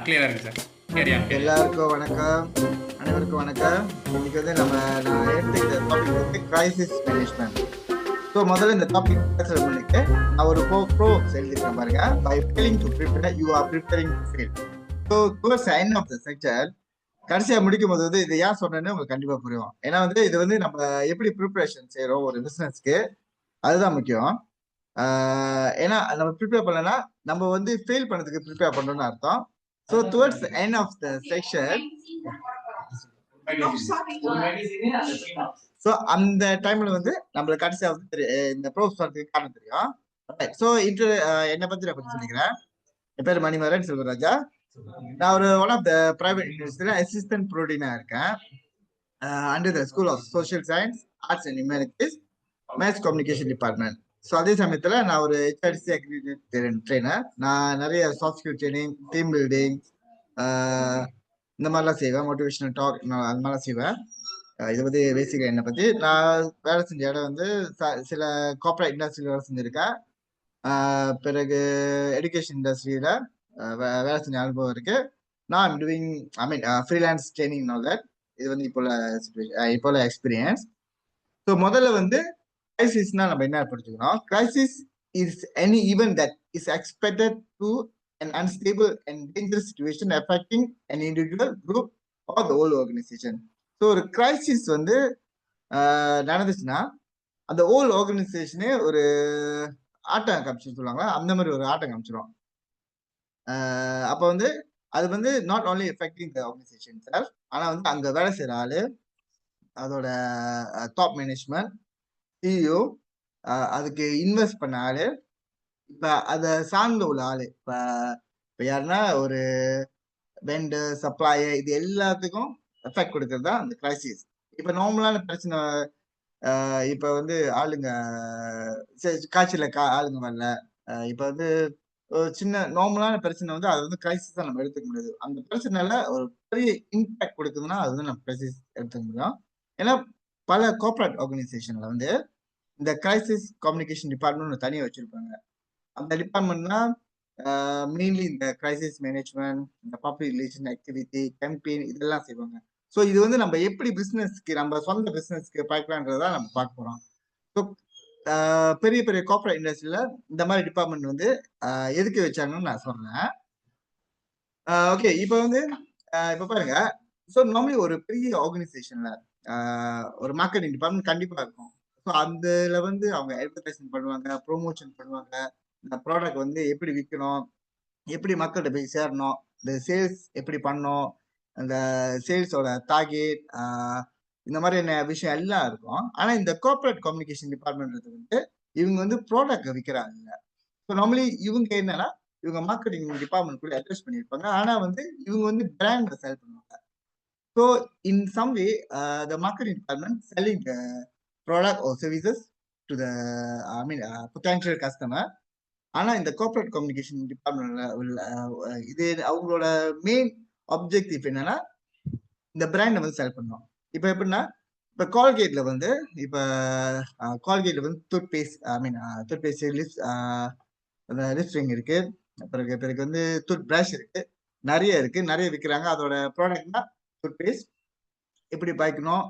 கிளியரா இருக்கு sir. Carry on carry on. எல்லாருக்கும் வணக்கம். அனைவருக்கும் வணக்கம். இன்னைக்கு வந்து நான் எடுத்துக்கிட்ட டாபிக் வந்து கிரைசிஸ் மேனேஜ்மெண்ட். ஸோ முதல்ல இந்த டாபிக் பேசுற முன்னுக்கு நான் ஒரு ப்ரோஸ் எழுதிருக்கேன் பாருங்க. By failing to prepare you are preparing to fail. So towards end of the section கடைசியா முடிக்கும் போது வந்து இதை ஏன் சொன்னேன்னு உங்களுக்கு கண்டிப்பா புரியும். ஏன்னா வந்து இது வந்து நம்ம எப்படி ப்ரிப்பரேஷன் செய்யறோம் ஒரு பிசினஸ்க்கு, அதுதான் முக்கியம். ஏன்னா நம்ம ப்ரிப்பேர் பண்ணலன்னா நம்ம வந்து ஃபெயில் பண்ணதுக்கு ப்ரிப்பேர் பண்றோம்னு அர்த்தம். So towards end of the section so அந்த டைம்ல வந்து நம்மளுக்கு கடைசியா வந்து இந்த ப்ரோஸ் வரதுக்கு காரணம் தெரியும். ஸோ என்னை பத்தி நான் கொஞ்சம் சொல்லிக்கிறேன். என் பேர் மணிமாறன் செல்வராஜா. நான் ஒரு ஒன் ஆஃப் த பிரைவேட் யூனிவர்சிட்டியில அசிஸ்டன்ட் ப்ரோடீனா இருக்கேன். Under the school of social science, arts and humanities, mass communication department. So அதே சமயத்தில் நான் ஒரு ஹெச்ஆர்டிசி அக்ரிடேட்டட் ட்ரெயினர். நான் நிறைய soft skill training, team building, இந்த மாதிரிலாம் செய்வேன். மோட்டிவேஷனல் டாக் அந்த மாதிரிலாம் செய்வேன். இதை பற்றி பேசிக்க என்னை பற்றி நான் வேலை செஞ்ச இடம் வந்து சில கார்பரேட் இண்டஸ்ட்ரியில் வேலை செஞ்சுருக்கேன். பிறகு எஜுகேஷன் இண்டஸ்ட்ரியில் வேலை செஞ்ச அனுபவம் இருக்கு. நான் டூயிங் ஃப்ரீலான்ஸ் ட்ரைனிங் தட். இது வந்து இப்போ எக்ஸ்பீரியன்ஸ். ஸோ முதல்ல வந்து கிரைசிஸ்னா நம்ம என்ன படிச்சுக்கணும். Crisis is any event that is expected to an unstable and dangerous situation affecting an individual, group or the whole organization. So ஒரு கிரைசிஸ் வந்து நடந்துச்சுன்னா அந்த ஹோல் ஆர்கனைசேஷனே ஒரு ஆட்டம் காமிச்சுன்னு சொல்லுவாங்களா, அந்த மாதிரி ஒரு ஆட்டம் காமிச்சிடும். அப்போ வந்து அது வந்து not only affecting the organisation sir, ஆனால் வந்து அங்கே வேலை செய்கிற ஆளு, அதோட டாப் மேனேஜ்மெண்ட், சிஇஓ, அதுக்கு இன்வெஸ்ட் பண்ண ஆளு, இப்ப அத சார்ந்த உள்ள ஆளு, இப்ப யாருன்னா ஒரு வெண்டர், சப்ளையர், இது எல்லாத்துக்கும் எஃபெக்ட் கொடுக்கறது தான் அந்த கிரைசிஸ். இப்ப நார்மலான பிரச்சனை, இப்ப வந்து ஆளுங்க காய்ச்சல ஆளுங்க வரல, இப்ப வந்து ஒரு சின்ன நார்மலான பிரச்சனை வந்து அது வந்து கிரைசிஸ் தான் நம்ம எடுத்துக்க முடியாது. அந்த பிரச்சனைல ஒரு பெரிய இம்பாக்ட் கொடுக்குதுன்னா அது வந்து நம்ம கிரைசிஸ் எடுத்துக்க முடியும். ஏன்னா பல கார்பரேட் ஆர்கனைசேஷன்ல வந்து இந்த கிரைசிஸ் கம்யூனிகேஷன் டிபார்ட்மெண்ட் தனியாக வச்சிருப்பாங்க. அந்த டிபார்ட்மெண்ட்னா மெயின்லி இந்த கிரைசிஸ் மேனேஜ்மெண்ட், இந்த பப்ளிக் ரிலேஷன் ஆக்டிவிட்டி, கேம்பெயின், இதெல்லாம் செய்வாங்க. ஸோ இது வந்து நம்ம எப்படி பிசினஸ்க்கு, நம்ம சொந்த பிசினஸ்க்கு பார்க்கலான்றதா நம்ம பார்க்க போறோம். ஸோ பெரிய பெரிய கார்பரேட் இண்டஸ்ட்ரியில இந்த மாதிரி டிபார்ட்மெண்ட் வந்து எதுக்கு வச்சாங்கன்னு நான் சொல்றேன். ஓகே, இப்போ வந்து இப்போ பாருங்க. ஸோ நார்மலி ஒரு பெரிய ஆர்கனைசேஷன்ல ஒரு மார்க்கெட்டிங் டிபார்ட்மெண்ட் கண்டிப்பா இருக்கும். ஸோ அதுல வந்து அவங்க அட்வர்டைஸ்மெண்ட் பண்ணுவாங்க, ப்ரொமோஷன் பண்ணுவாங்க, இந்த ப்ராடக்ட் வந்து எப்படி விற்கணும், எப்படி மக்கள்கிட்ட போய் சேரணும், இந்த சேல்ஸ் எப்படி பண்ணணும், அந்த சேல்ஸோட டார்கெட், இந்த மாதிரியான விஷயம் எல்லாம் இருக்கும். ஆனா இந்த கார்பரேட் கம்யூனிகேஷன் டிபார்ட்மெண்ட் வந்து இவங்க வந்து ப்ராடக்ட் விற்கிறாங்க. ஸோ நார்மலி இவங்க என்னன்னா இவங்க மார்க்கெட்டிங் டிபார்ட்மெண்ட் கூட அட்ரஸ் பண்ணியிருப்பாங்க. ஆனா வந்து இவங்க வந்து பிராண்ட் செல் பண்ணுவாங்க. So in some way the marketing department selling the product or services to the potential customer. ஆனா இந்த கார்பரேட் கம்யூனிகேஷன் டிபார்ட்மெண்ட்ல இது அவங்களோட மெயின் ஆப்ஜெக்டிவ் என்னன்னா இந்த பிராண்டை வந்து செல் பண்ணணும். இப்ப எப்படின்னா, இப்ப கால்கேட்ல வந்து toothpaste, toothpaste, lipstick இருக்கு, பிறகு பிறகு வந்து டூத் பிரஷ் இருக்கு, நிறைய இருக்கு, நிறைய விற்கிறாங்க. அதோட ப்ராடக்ட்னா டூத் பேஸ்ட் எப்படி பாய்க்கணும்,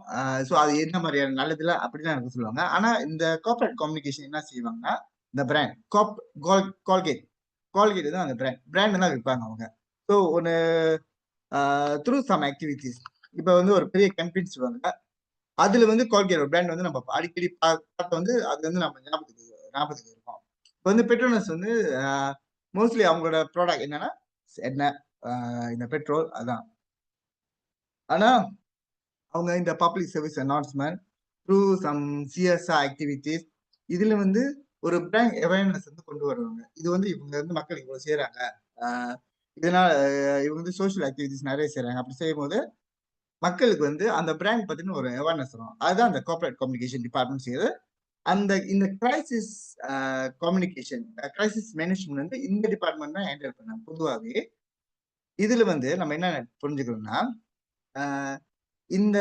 ஸோ அது என்ன மாதிரியான நல்லதுல அப்படிலாம் எனக்கு சொல்லுவாங்க. ஆனா இந்த கார்பரேட் கம்யூனிகேஷன் என்ன செய்வாங்கன்னா, இந்த பிராண்ட் கால்கேட் தான் அந்த பிராண்ட் தான் விற்பாங்க அவங்க. ஸோ ஒன்று த்ரூ சம் ஆக்டிவிட்டிஸ், இப்போ வந்து ஒரு பெரிய கேம்பெயின் சொல்லுவாங்க, அதுல வந்து கால்கேட் பிராண்ட் வந்து நம்ம அடிக்கடி பார்த்து வந்து அது வந்து நம்ம ஞாபகத்துக்கு இருக்கும். இப்போ வந்து பெட்ரோனஸ் வந்து மோஸ்ட்லி அவங்களோட ப்ராடக்ட் என்னன்னா என்ன, இந்த பெட்ரோல் அதான். ஆனா அவங்க இந்த public service announcement through some CSR activities, இதுல வந்து ஒரு பிராண்ட் அவேர்னஸ் வந்து கொண்டு வருவாங்க. இது வந்து இவங்க வந்து மக்கள் இவ்வளவு செய்யறாங்க, இதனால இவங்க வந்து சோஷியல் ஆக்டிவிட்டிஸ் நிறைய செய்யறாங்க. அப்படி செய்யும் போது மக்களுக்கு வந்து அந்த பிராண்ட் பத்தின ஒரு அவேர்னஸ் வரும். அதுதான் அந்த கார்பரேட் கம்யூனிகேஷன் டிபார்ட்மெண்ட் செய்யுது. இந்த கிரைசிஸ் கம்யூனிகேஷன், கிரைசிஸ் மேனேஜ்மெண்ட் வந்து இந்த டிபார்ட்மெண்ட் தான் ஹேண்டில் பண்ணாங்க பொதுவாகவே. இதுல வந்து நம்ம என்ன புரிஞ்சுக்கணும்னா, இந்த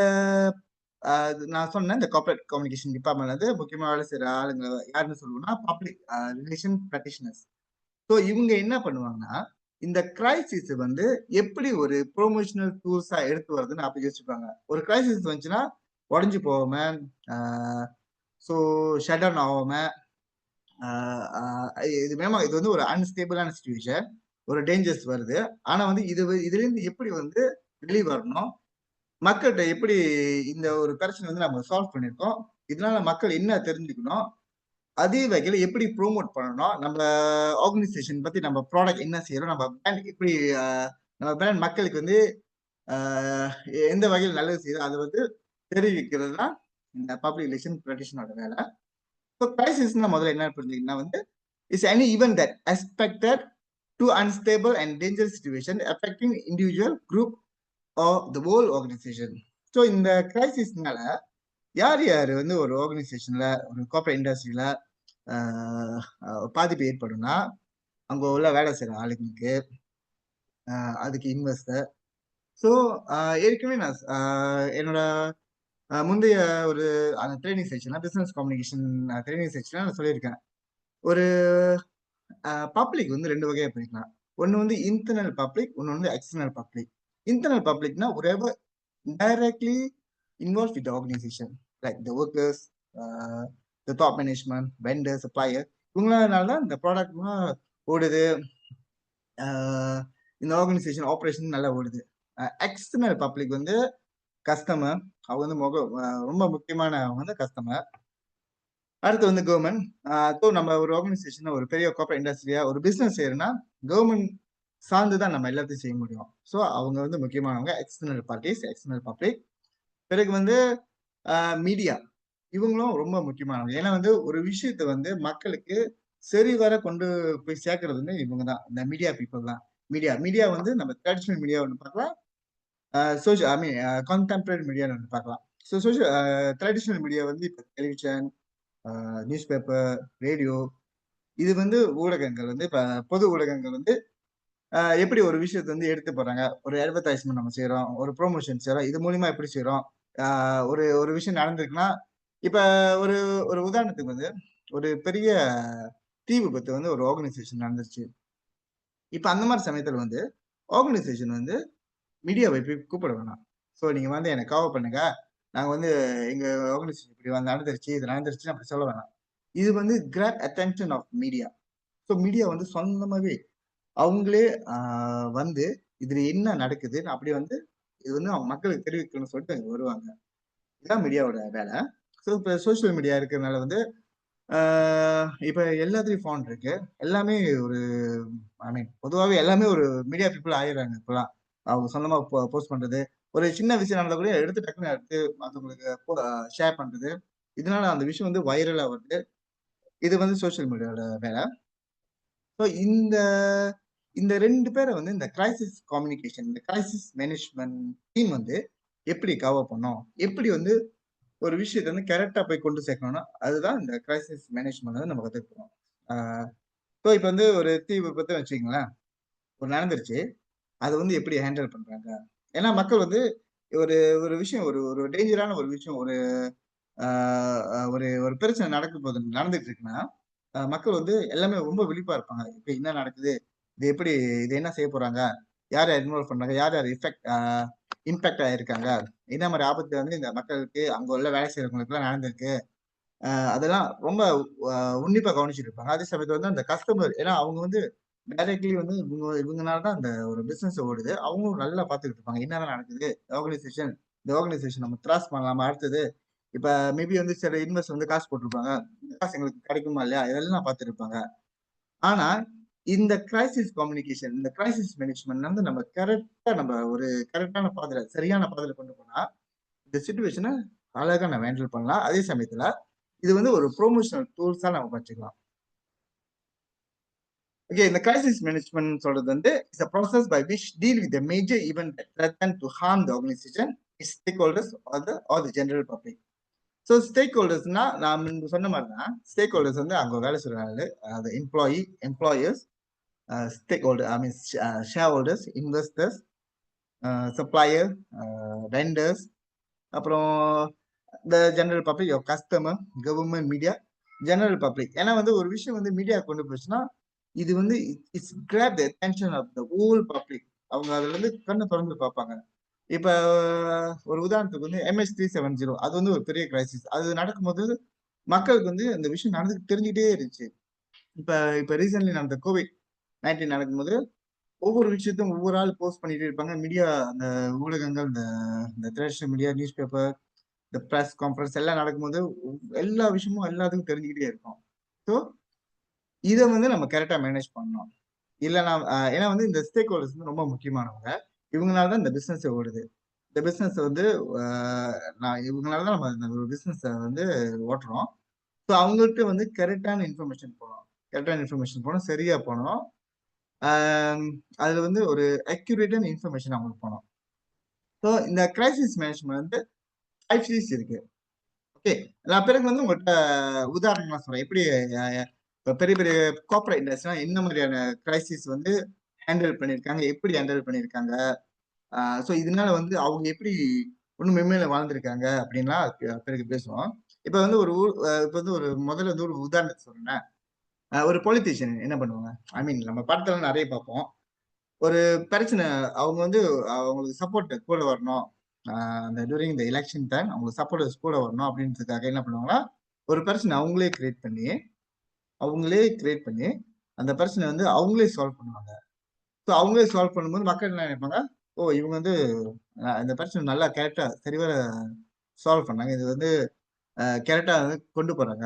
நான் சொன்னேன் இந்த கார்பரேட் கம்யூனிகேஷன் டிபார்ட்மெண்ட் வந்து முக்கியமா வேலை செய்யற ஆளுங்க யாருன்னு சொல்லுவோம்னா பப்ளிக் ரிலேஷன் பிராக்டிஷனர்ஸ். ஸோ இவங்க என்ன பண்ணுவாங்கன்னா, இந்த கிரைசிஸ் வந்து எப்படி ஒரு ப்ரொமோஷனல் டூல்ஸா எடுத்து வருதுன்னு அப்ப யோசிச்சுப்பாங்க. ஒரு கிரைசிஸ் வந்துச்சுன்னா உடஞ்சு போகாம, ஸோ ஷட் டவுன் ஆகாம, இது மேமா இது வந்து ஒரு அன்ஸ்டேபிளான சுச்சுவேஷன், ஒரு டேஞ்சர்ஸ் வருது. ஆனா வந்து இதுல இருந்து எப்படி வந்து வெளிய வரணும், மக்கள்கிட்ட எப்படி இந்த ஒரு பிரச்சனை வந்து நம்ம சால்வ் பண்ணிருக்கோம், இதனால மக்கள் என்ன தெரிஞ்சுக்கணும், அதே வகையில எப்படி ப்ரோமோட் பண்ணணும், நம்ம ஆர்கனைசேஷன் பத்தி நம்ம ப்ராடக்ட் என்ன செய்யறோம், நம்ம பிராண்ட் எப்படி நம்ம பிராண்ட் மக்களுக்கு வந்து எந்த வகையில் நல்லது செய்யுதோ அதை வந்து தெரிவிக்கிறது தான் இந்த பப்ளிக் ரிலேஷன் ப்ராக்டிஷனோட வேலை. ஸோ கிரைசிஸ்னா முதல்ல என்ன புரிஞ்சுக்கிட்டீங்கன்னா வந்து it's any event that expected to unstable and dangerous situation affecting individual group R the whole organisation. So இந்த கிரைசிஸ்னால யார் யார் வந்து ஒரு ஆர்கனைசேஷன்ல ஒரு கார்பரேட் இண்டஸ்ட்ரியில பாதிப்பு ஏற்படும்னா, அங்க உள்ள வேலை செய்யற ஆளுங்களுக்கு, அதுக்கு இன்வெஸ்டர். ஸோ ஏற்கனவே நான் என்னோட முந்தைய ஒரு அந்த ட்ரைனிங் செக்ஷன்ல பிசினஸ் கம்யூனிகேஷன் ட்ரைனிங் செக்ஷன்ல நான் சொல்லியிருக்கேன். ஒரு பப்ளிக் வந்து 2 வகையா பிரிக்கலாம். ஒண்ணு வந்து இன்டர்னல் பப்ளிக், இன்னொன்னு வந்து எக்ஸ்டர்னல் பப்ளிக். இன்டர்னல் பப்ளிக்னா whoever directly involved with the organization, like the workers, uh, the top management, vendor, supplier. இவங்களால தான் இந்த ப்ராடக்ட்லாம் ஓடுது. இந்த ஆர்கனைசேஷன் ஆபரேஷன் நல்லா ஓடுது. எக்ஸ்டர்னல் பப்ளிக் வந்து கஸ்டமர். அவங்க வந்து ரொம்ப முக்கியமானவங்க வந்து கஸ்டமர். அடுத்து வந்து கவர்மெண்ட். ஸோ நம்ம ஒரு ஆர்கனைசேஷன் ஒரு பெரிய கார்பரேட் இண்டஸ்ட்ரியா ஒரு பிசினஸ் செய்யறோம்னா கவர்மெண்ட் சார்ந்து தான் நம்ம எல்லாத்தையும் செய்ய முடியும். ஸோ அவங்க வந்து முக்கியமானவங்க எக்ஸ்டர்னல் பார்ட்டிஸ், எக்ஸ்டர்னல் பப்ளிக். பிறகு வந்து மீடியா, இவங்களும் ரொம்ப முக்கியமானவங்க. ஏன்னா வந்து ஒரு விஷயத்த வந்து மக்களுக்கு சரிவர கொண்டு போய் சேர்க்கறது வந்து இவங்க தான், இந்த மீடியா பீப்புள் தான். மீடியா வந்து நம்ம ட்ரெடிஷனல் மீடியா ஒன்று பார்க்கலாம், சோஷியல் ஐ மீன் கான்டெம்பரரி மீடியான்னு ஒன்று பார்க்கலாம். ஸோ ட்ரெடிஷனல் மீடியா வந்து இப்போ டெலிவிஷன், நியூஸ் பேப்பர், ரேடியோ, இது வந்து ஊடகங்கள் வந்து இப்ப பொது ஊடகங்கள் வந்து எப்படி ஒரு விஷயத்தை வந்து எடுத்து போறாங்க, ஒரு அட்வர்டைஸ்மெண்ட் நம்ம செய்யறோம், ஒரு ப்ரொமோஷன் செய்யறோம், இது மூலியமா எப்படி செய்யறோம், ஒரு ஒரு விஷயம் நடந்திருக்குன்னா இப்ப ஒரு ஒரு உதாரணத்துக்கு வந்து ஒரு பெரிய தீ விபத்து வந்து ஒரு ஆர்கனைசேஷன் நடந்துருச்சு. இப்ப அந்த மாதிரி சமயத்துல வந்து ஆர்கனைசேஷன் வந்து மீடியாவை போய் கூப்பிட வேணாம். ஸோ நீங்க வந்து எனக்கு கவர் பண்ணுங்க, நாங்க வந்து எங்க ஆர்கனைசேஷன் இப்படி வந்து நடந்துருச்சு, இது நடந்துருச்சுன்னு அப்படி சொல்ல வேணாம். இது வந்து grab attention of media. So media வந்து சொந்தமாவே அவங்களே வந்து இதுல என்ன நடக்குதுன்னு அப்படி வந்து இது வந்து அவங்க மக்களுக்கு தெரிவிக்கணும்னு சொல்லிட்டு அங்க வருவாங்க. இதுதான் மீடியாவோட வேலை. ஸோ இப்ப சோசியல் மீடியா இருக்கிறதுனால வந்து இப்ப எல்லாத்துலயும் ஃபோன் இருக்கு. எல்லாமே ஒரு ஐ மீன் பொதுவாவே எல்லாமே ஒரு மீடியா பீப்புள் ஆயிடுறாங்க இப்பலாம். அவங்க சொந்தமா போஸ்ட் பண்றது. ஒரு சின்ன விஷயம் நடந்தா கூட எடுத்து டக்குன்னு எடுத்து மத்தவங்களுக்கு ஷேர் பண்றது. இதனால அந்த விஷயம் வந்து வைரலா வருது. இது வந்து சோசியல் மீடியாவோட வேலை. ஸோ இந்த இந்த 2 பேரை வந்து இந்த கிரைசிஸ் கம்யூனிகேஷன், இந்த கிரைசிஸ் மேனேஜ்மென்ட் டீம் வந்து எப்படி கவர் பண்ணும்? எப்படி வந்து ஒரு விஷயத்த வந்து கரெக்ட்டா போய் கொண்டு சேர்க்கணும்னா, அதுதான் இந்த கிரைசிஸ் மேனேஜ்மென்ட் வந்து நம்ம கத்துக்க போறோம். ஆ ஸோ இப்ப வந்து ஒரு தீ விபத்துன்னு வச்சுக்கங்களேன். ஒரு நடந்துருச்சு. அத வந்து எப்படி ஹேண்டில் பண்றாங்க? ஏன்னா மக்கள் வந்து ஒரு ஒரு விஷயம் ஒரு ஒரு டேஞ்சரான ஒரு விஷயம் ஒரு ஆ ஒரு ஒரு பிரச்சனை நடந்துட்டு இருக்குன்னா, மக்கள் வந்து எல்லாமே ரொம்ப விழிப்பா இருப்பாங்க. இப்ப என்ன நடக்குது? இது எப்படி இது என்ன செய்ய போறாங்க? யார் யார் இன்வால்வ் பண்றாங்க? யார் யார் இம்பாக்ட் ஆயிருக்காங்க? என்ன மாரி ஆபத்து வந்து இந்த மக்களுக்கு, அங்க உள்ள வேலை செய்றவங்களுக்குலாம் நடந்திருக்கு? அதெல்லாம் ரொம்ப அ உன்னிப்பா கவனிச்சுட்டு இருப்பாங்க. அதே சமயத்துல வந்து அந்த கஸ்டமர் ஏன்னா அவங்க வந்து டைரக்ட்லி வந்து இவங்கனால தான் அந்த ஒரு பிசினஸ் ஓடுது. அவங்களும் நல்லா பார்த்துக்கிட்டு இருப்பாங்க. என்னலாம் நடக்குது? இந்த ஆர்கனைசேஷன் நம்ம கிராஸ் பண்ணலாமா? அடுத்தது இப்ப மேபி வந்து சில இன்வெஸ்டர் வந்து காசு போட்டிருப்பாங்க. இந்த காசு எங்களுக்கு கிடைக்குமா இல்லையா? இதெல்லாம் பார்த்துட்டு இருப்பாங்க. ஆனா இந்த கிரைசிஸ் கம்யூனிகேஷன், இந்த கிரைசிஸ் மேனேஜ்மென்ட் வந்து நம்ம கரெக்ட்டா நம்ம ஒரு கரெக்ட்டான பாதையில, சரியான பாதையில கொண்டு போனா, இந்த சிச்சுவேஷன அழகா நம்ம ஹேண்டில் பண்ணலாம். அதே சமயத்துல இது வந்து ஒரு புரமோஷனல் டூல்ஸா நம்ம வச்சுக்கலாம். ஓகே, இந்த கிரைசிஸ் மேனேஜ்மென்ட் சொல்றது வந்து it's a process by which deal with the major event that threaten to harm the organization, its stakeholders or the general public. So stake ஹோல்டர்ஸ்னா நான் முன்பு சொன்ன மாதிரி தான். ஸ்டேக் ஹோல்டர்ஸ் வந்து அங்க வேலை செய்ற ஆளு, அது employers, stakeholder I mean shareholders, investors, supplier, vendors, அப்புறம் the general public, your customer, government, media, general public. ஏன்னா வந்து ஒரு விஷயம் வந்து மீடியா கொண்டு போச்சுன்னா இது வந்து it's grab the attention of the whole public. அவங்க அதுல இருந்து கண்ணை திறந்து பார்ப்பாங்க. இப்ப ஒரு உதாரணத்துக்கு வந்து MS-370 அது வந்து ஒரு பெரிய கிரைசிஸ். அது நடக்கும்போது மக்களுக்கு வந்து இந்த விஷயம் நடந்து தெரிஞ்சுட்டே இருந்துச்சு. இப்ப இப்ப ரீசென்ட்லி நடந்த COVID-19 நடக்கும்போது ஒவ்வொரு விஷயத்தையும் ஒவ்வொரு ஆள் போஸ்ட் பண்ணிட்டே இருப்பாங்க. மீடியா, அந்த ஊடகங்கள், இந்த ட்ரெடிஷனல் மீடியா, நியூஸ் பேப்பர், இந்த பிரஸ் கான்ஃபரன்ஸ் எல்லாம் நடக்கும்போது எல்லா விஷயமும் எல்லாத்துக்கும் தெரிஞ்சுக்கிட்டே இருக்கும். ஸோ இதை வந்து நம்ம கரெக்டா மேனேஜ் பண்ணணும். இல்லைன்னா ஏன்னா வந்து இந்த ஸ்டேக் ஹோல்டர்ஸ் வந்து ரொம்ப முக்கியமானவங்க. இவங்களால தான் இந்த பிசினஸ் ஓடுது. இந்த பிசினஸ் வந்து இவங்களால தான் நம்ம இந்த ஒரு பிசினஸ் வந்து ஓட்டுறோம். ஸோ அவங்கள்ட்ட வந்து கரெக்டான இன்ஃபர்மேஷன் போகணும். கரெக்டான இன்ஃபர்மேஷன் போகணும், சரியா போகணும். அதுல வந்து ஒரு அக்யூரேட்டான இன்ஃபர்மேஷன் அவங்களுக்கு போகணும். ஸோ இந்த கிரைசிஸ் மேனேஜ்மெண்ட் வந்து 5 C's இருக்கு. ஓகே, நான் பிறகு வந்து உங்கள்கிட்ட உதாரணமா சொல்றேன். எப்படி இப்ப பெரிய பெரிய கார்பரேட் இண்டஸ்ட்ரிலாம் என்ன மாதிரியான கிரைசிஸ் வந்து ஹேண்டில் பண்ணியிருக்காங்க, எப்படி ஹேண்டில் பண்ணியிருக்காங்க. ஸோ இதனால வந்து அவங்க எப்படி இன்னும் மென்மேல வாழ்ந்திருக்காங்க அப்படின்லாம் பிறகு பேசுவோம். இப்ப வந்து ஒரு ஊர் இப்ப வந்து ஒரு முதல்ல வந்து ஒரு உதாரணத்தை சொல்றேன். ஒரு பொலிட்டீஷியன் என்ன பண்ணுவாங்க? ஐ மீன் நம்ம படத்துல நிறைய பார்ப்போம். ஒரு பிரச்சனை, அவங்க வந்து அவங்களுக்கு சப்போர்ட் கூட வரணும். அந்த டூரிங் இந்த எலெக்ஷன் டைம் அவங்களுக்கு சப்போர்ட்டர்ஸ் கூட வரணும் அப்படின்றதுக்காக என்ன பண்ணுவாங்கன்னா, ஒரு பிரச்சனை அவங்களே கிரியேட் பண்ணி அந்த பிரச்சனை வந்து அவங்களே சால்வ் பண்ணுவாங்க. ஸோ அவங்களே சால்வ் பண்ணும்போது மக்கள் என்ன நினைப்பாங்க, ஓ இவங்க வந்து இந்த பிரச்சனை நல்லா கரெக்டா சரிவர சால்வ் பண்ணாங்க. இது வந்து கரெக்டா வந்து கொண்டு போறாங்க.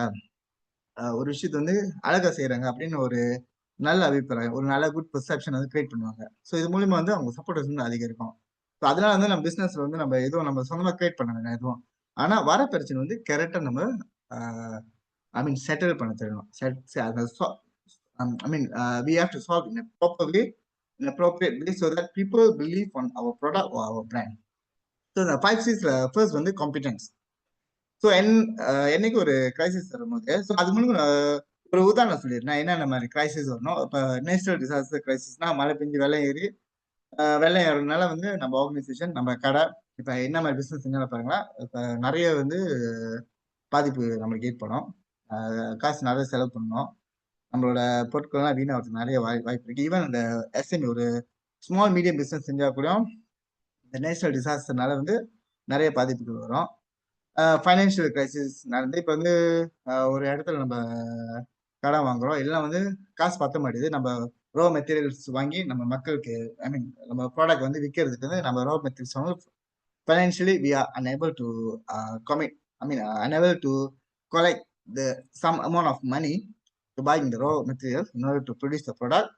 ஒரு விஷயத்த வந்து அழகா செய்றாங்க அப்படின்னு ஒரு நல்ல அபிப்பிராயம், ஒரு நல்ல குட் பெர்செப்ஷன் வந்து கிரியேட் பண்ணுவாங்க. ஸோ இது மூலியமா வந்து அவங்க சப்போர்ட்டர்ஸ் வந்து அதிகரிக்கும். ஸோ அதனால வந்து நம்ம பிசினஸ்ல வந்து நம்ம எதுவும் நம்ம சொந்தமா கிரியேட் பண்ண வேண்டாம் எதுவும். ஆனா வர பிரச்சனை வந்து கரெக்டா நம்ம ஐ மீன் செட்டில் பண்ண தெரியணும். ஐ மீன் we have to solve in a proper way, in a appropriate way so that people believe on our product or our brand. So இந்த 5 C's ஃபர்ஸ்ட் வந்து காம்பிடன்ஸ். ஸோ என்னைக்கு ஒரு கிரைசிஸ் வரும்போது, ஸோ அது மூலம் ஒரு உதாரணம் சொல்லிடுறேன். என்னென்ன மாதிரி கிரைசிஸ் வரணும். இப்போ நேச்சுரல் டிசாஸ்டர் கிரைசிஸ்னா மழை பெஞ்சு வெள்ளம் ஏறி வெள்ளம் ஏறதுனால வந்து நம்ம ஆர்கனைசேஷன், நம்ம கடை, இப்போ என்ன மாதிரி பிசினஸ் செஞ்சாலும் பாருங்களா, இப்போ நிறைய வந்து பாதிப்பு நம்மளுக்கு ஏற்படும். காசு நிறைய செலவு பண்ணணும். நம்மளோட பொருட்கள்லாம் வீணாகிறதுக்கு நிறைய வாய்ப்பு இருக்கு. ஈவன் இந்த எஸ்எம்இ ஒரு ஸ்மால் மீடியம் பிசினஸ் செஞ்சா கூட இந்த நேச்சுரல் டிசாஸ்டர்னால வந்து நிறைய பாதிப்புகள் வரும். ஃபைனான்சியல் கிரைசிஸ் நடந்து இப்போ வந்து ஒரு இடத்துல நம்ம கடன் வாங்குறோம், எல்லாம் வந்து காசு பத்த மாட்டேது. நம்ம ரோ மெட்டீரியல்ஸ் வாங்கி நம்ம மக்களுக்கு, ஐ மீன் நம்ம ப்ராடக்ட் வந்து விற்கிறதுக்கு வந்து நம்ம ரோ மெட்டீரியல்ஸ் வாங்க financially we are unable to commit, I mean unable to collect the some amount of money to buying the raw materials in order to produce the product.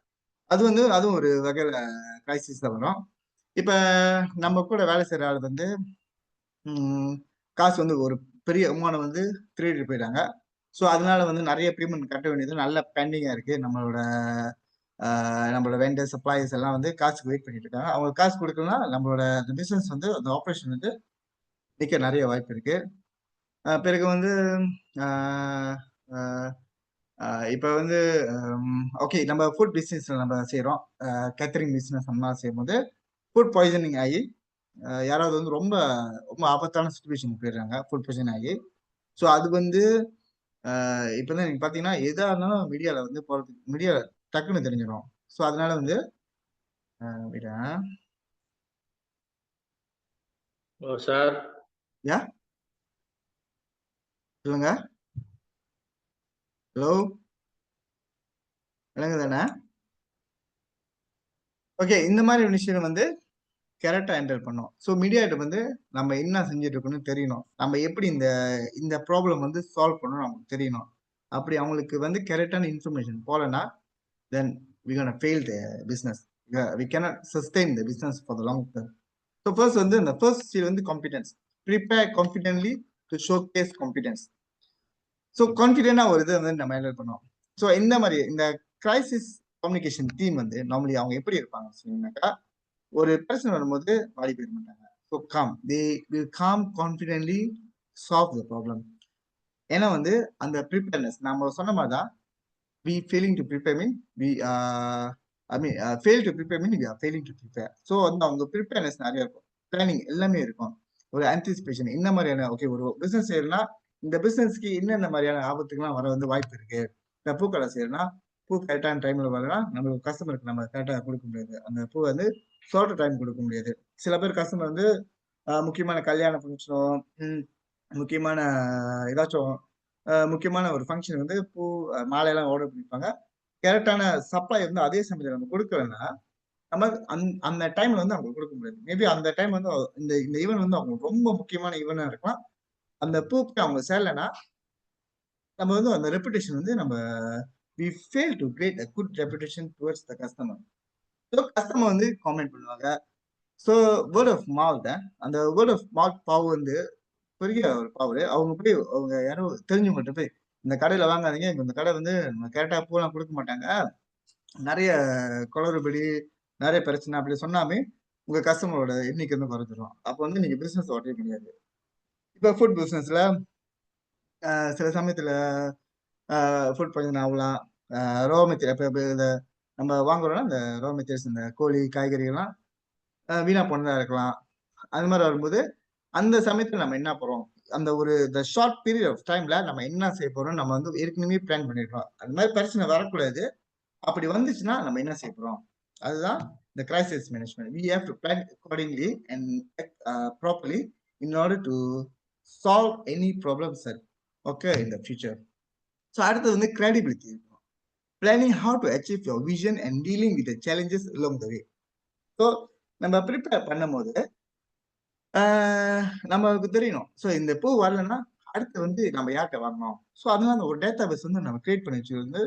அது வந்து அதுவும் ஒரு வகையில கிரைசிஸ் தான் வரும். இப்ப நம்ம கூட வேலை செய்யற ஆள் வந்து காசு வந்து ஒரு பெரிய அமௌண்ட் வந்து திருடிட்டு போயிட்டாங்க. ஸோ அதனால வந்து நிறைய பேமெண்ட் கட்ட வேண்டியது நல்ல பெண்டிங்கா இருக்கு. நம்மளோட வெண்டர் சப்ளைஸ் எல்லாம் வந்து காசுக்கு வெயிட் பண்ணிட்டு இருக்காங்க. அவங்க காசு கொடுக்கலன்னா நம்மளோட அந்த பிசினஸ் வந்து அந்த ஆப்ரேஷன் வந்து நிக்க நிறைய வாய்ப்பு இருக்கு. பிறகு வந்து இப்ப வந்து ஓகே, நம்ம ஃபுட் பிசினஸ்ல நம்ம செய்யறோம். கேட்டரிங் பிசினஸ் அந்த மாதிரி செய்யும்போது ஃபுட் பாய்சனிங் ஆகி யாராவது வந்து ரொம்ப ரொம்ப ஆபத்தான சுச்சுவேஷன் போயிடுறாங்க, ஃபுட் பாய்சன் ஆகி. ஸோ அது வந்து இப்பதான் நீங்க பாத்தீங்கன்னா எதா இருந்தாலும் மீடியால வந்து போறதுக்கு மீடியா டக்குன்னு தெரிஞ்சிடும். ஸோ அதனால வந்து சார் யா சொல்லுங்க. ஹலோ, விளங்கு தானே? ஓகே, இந்த மாதிரி விஷயம் வந்து கரெக்டா ஹேண்டில் பண்ணோம். ஸோ மீடியாட்ட வந்து நம்ம என்ன செஞ்சுட்டு இருக்கோம்னு தெரியணும். நம்ம எப்படி இந்த இந்த ப்ராப்ளம் வந்து சால்வ் பண்ணணும் நமக்கு தெரியணும். அப்படி அவங்களுக்கு வந்து கரெக்டான இன்ஃபர்மேஷன் போலனா then we gonna fail the business. We cannot sustain the business for the long term. So first வந்து இந்த first skill வந்து competence. Prepare confidently to showcase competence. So கான்ஃபிடென்டா ஒரு இதை வந்து நம்ம ஹேண்டில் பண்ணோம். ஸோ இந்த மாதிரி இந்த கிரைசிஸ் கம்யூனிகேஷன் டீம் வந்து நார்மலி அவங்க எப்படி இருப்பாங்க சொன்னீங்கன்னாக்கா, ஒரு பிரச்சனை வரும்போது வாடி போயிட மாட்டாங்க. So they will calm confidently solve the problem. ஏன்னா வந்து அந்த ப்ரிப்பேர்னஸ் நம்ம சொன்ன மாதிரி தான், we failing to prepare mean we I mean fail to prepare mean we are failing to prepare. So வந்து அவங்க ப்ரிப்பேர்னஸ் நிறைய இருக்கும், பிளானிங் எல்லாமே இருக்கும், ஒரு ஆன்டிசிபேஷன். இந்த மாதிரியான ஓகே ஒரு பிசினஸ் செய்யறதுனா இந்த பிசினஸ்க்கு என்னென்ன மாதிரியான ஆபத்துக்கெல்லாம் வர வந்து வாய்ப்பு இருக்கு. இப்போ பூக்கடை செய்யறதுனா பூ கரெக்டான டைம்ல வரலன்னா நம்மளுக்கு கஸ்டமருக்கு நம்ம கரெக்டா கொடுக்க முடியாது. அந்த பூ வந்து சொல்ற டைம் கொடுக்க முடியாது. சில பேர் கஸ்டமர் வந்து முக்கியமான கல்யாண ஃபங்க்ஷனோ, முக்கியமான ஏதாச்சும் முக்கியமான ஒரு ஃபங்க்ஷன் வந்து பூ, மாலையெல்லாம் ஆர்டர் பண்ணிருப்பாங்க. கரெக்டான சப்ளை வந்து அதே சமயத்துல நம்ம கொடுக்கலன்னா, நம்ம அந்த டைம்ல வந்து அவங்களுக்கு கொடுக்க முடியாது. மேபி அந்த டைம் வந்து இந்த இந்த ஈவென்ட் வந்து அவங்களுக்கு ரொம்ப முக்கியமான ஈவென்ட்டா இருக்கலாம். அந்த பூக்கு அவங்க சேரலன்னா, நம்ம வந்து அந்த ரெப்புடேஷன் வந்து நம்ம we fail to create a good reputation towards the customer. So customer வந்து காமெண்ட் பண்ணுவாங்க. ஸோ வேர்ட் ஆஃப் மவுத், அந்த வேர்ட் ஆஃப் மவுத் பவர் வந்து பெரிய ஒரு பவர். அவங்க போய் அவங்க யாரோ தெரிஞ்சவங்ககிட்ட போய் இந்த கடையில வாங்காதீங்க. இந்த கடை வந்து கரெக்டா பூலாம் கொடுக்க மாட்டாங்க. நெறைய குளறுபடி, நெறைய பிரச்சனை அப்படி சொன்னாமே உங்க கஸ்டமரோட எண்ணிக்கை வந்து குறைஞ்சிரும். அப்ப வந்து நீங்க பிசினஸ் ஓட்டவே முடியாது. இப்ப ஃபுட் பிசினஸ்ல சில சமயத்துல ஃபுட் பாய்சன் ஆகலாம். ரா மெட்டீரியல் இப்ப இத நம்ம வாங்குறோம்னா, இந்த ரா மெட்டீரியல்ஸ் இந்த கோழி, காய்கறிகள்லாம் வீணா போனதா இருக்கலாம். அது மாரி வரும்போது, அந்த சமயத்துல நம்ம என்ன போறோம்? அந்த ஒரு ஷார்ட் பீரியட் ஆஃப் டைம்ல நம்ம என்ன செய்ய போறோம்? நம்ம வந்து ஏற்கனவே பிளான் பண்ணியிருக்கோம். அந்த மாரி பிரச்சனை வரக்கூடாது. அப்படி வந்துச்சுன்னா நம்ம என்ன செய்ய போறோம்? அதுதான் இந்த crisis management. We have to plan accordingly and properly in order to solve any problems that occur in the future. So அடுத்தது வந்து கிரெடிபிலிட்டி இருக்கும். Planning how to achieve your vision and dealing with the challenges along the way. So நம்ம prepare பண்ணும்போது நமக்கு தெரியணும். So இந்த பூ வரலன்னா, அடுத்து வந்து நம்ம யார்ட்ட வாங்கணும்? ஸோ அதனால அந்த ஒரு டேட்டா பேஸ் வந்து நம்ம கிரியேட் பண்ணி வச்சுக்கிறது வந்து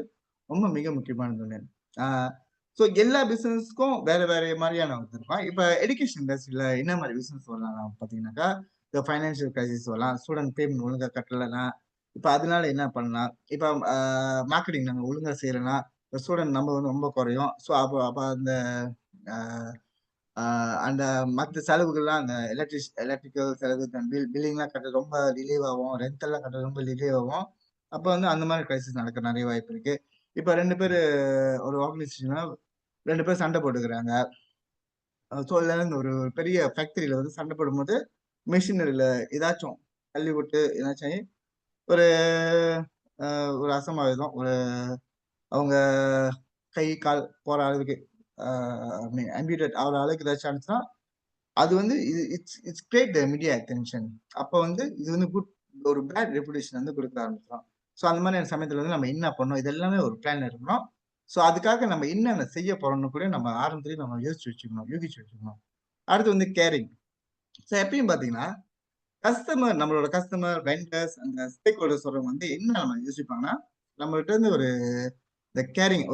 ரொம்ப மிக முக்கியமானது ஒண்ணு. ஆ ஸோ எல்லா பிசினஸ்க்கும் வேற வேற மாரியான இது இருக்கும். இப்ப எஜுகேஷன் இண்டஸ்ட்ரியில என்ன மாரி பிசினஸ் வரலாம் பார்த்தீங்கன்னாக்கா, இந்த ஃபைனான்சியல் கிரைசிஸ் வரலாம். ஸ்டூடண்ட் பேமெண்ட் ஒழுங்கா கட்டலன்னா, இப்ப அதனால என்ன பண்ணலாம்? இப்ப மார்க்கெட்டிங் நம்ம ஒழுங்கா செய்யலன்னா, ஸ்டூடண்ட் நம்பர் வந்து ரொம்ப குறையும். ஸோ அப்ப அப்ப அந்த அ அந்த மத்த செலவுகள்லாம் அந்த எலக்ட்ரிக்கல் செலவு, பில்லிங்லாம் கட்ட ரொம்ப டிலே ஆகும். ரெண்ட் எல்லாம் கட்ட ரொம்ப டிலே ஆகும். அப்ப வந்து அந்த மாரி கிரைசிஸ் நடக்க நெறைய வாய்ப்பு இருக்கு. இப்ப 2 பேரு ஒரு ஆர்கனைசேஷன்ல 2 பேர் சண்டை போட்டுக்கிறாங்க. ஸோ இல்ல ஒரு பெரிய ஃபேக்டரியில வந்து சண்டை போடும்போது, மெஷினரியில ஏதாச்சும் தள்ளி விட்டு ஏதாச்சும் ஆயி ஒரு ஒரு அசம்பாவிதம். அவங்க கை, கால் போற அளவுக்கு ஆம்பியூட்டேட் ஆகுற அளவுக்கு ஏதாச்சும் ஆனுச்சுன்னா, அது வந்து it's it's create the media attention. அப்ப வந்து இது வந்து ஒரு பேட் ரெப்புடேஷன் வந்து குடுக்க ஆரம்பிச்சுரும். ஸோ அந்த மாதிரியான சமயத்துல வந்து நம்ம என்ன பண்ணணும்? இது எல்லாமே ஒரு பிளான்ல இருக்கணும். ஸோ அதுக்காக நம்ம என்னென்ன செய்ய போறோம்னு கூட நம்ம ஆரம்பத்திலேயே நம்ம யோசிச்சு வச்சுக்கணும், யூகிச்சு வச்சுக்கணும். அடுத்து வந்து கேரிங். ஸோ எப்பயும் பார்த்தீங்கன்னா, நம்மளோட கஸ்டமர், வெண்டர்ஸ், அந்த ஸ்டேக் ஹோல்டர்ஸ் சொல்றவங்க வந்து என்ன நம்ம யோசிப்பாங்கன்னா, நம்மகிட்ட இருந்து ஒரு இந்த கேரிங்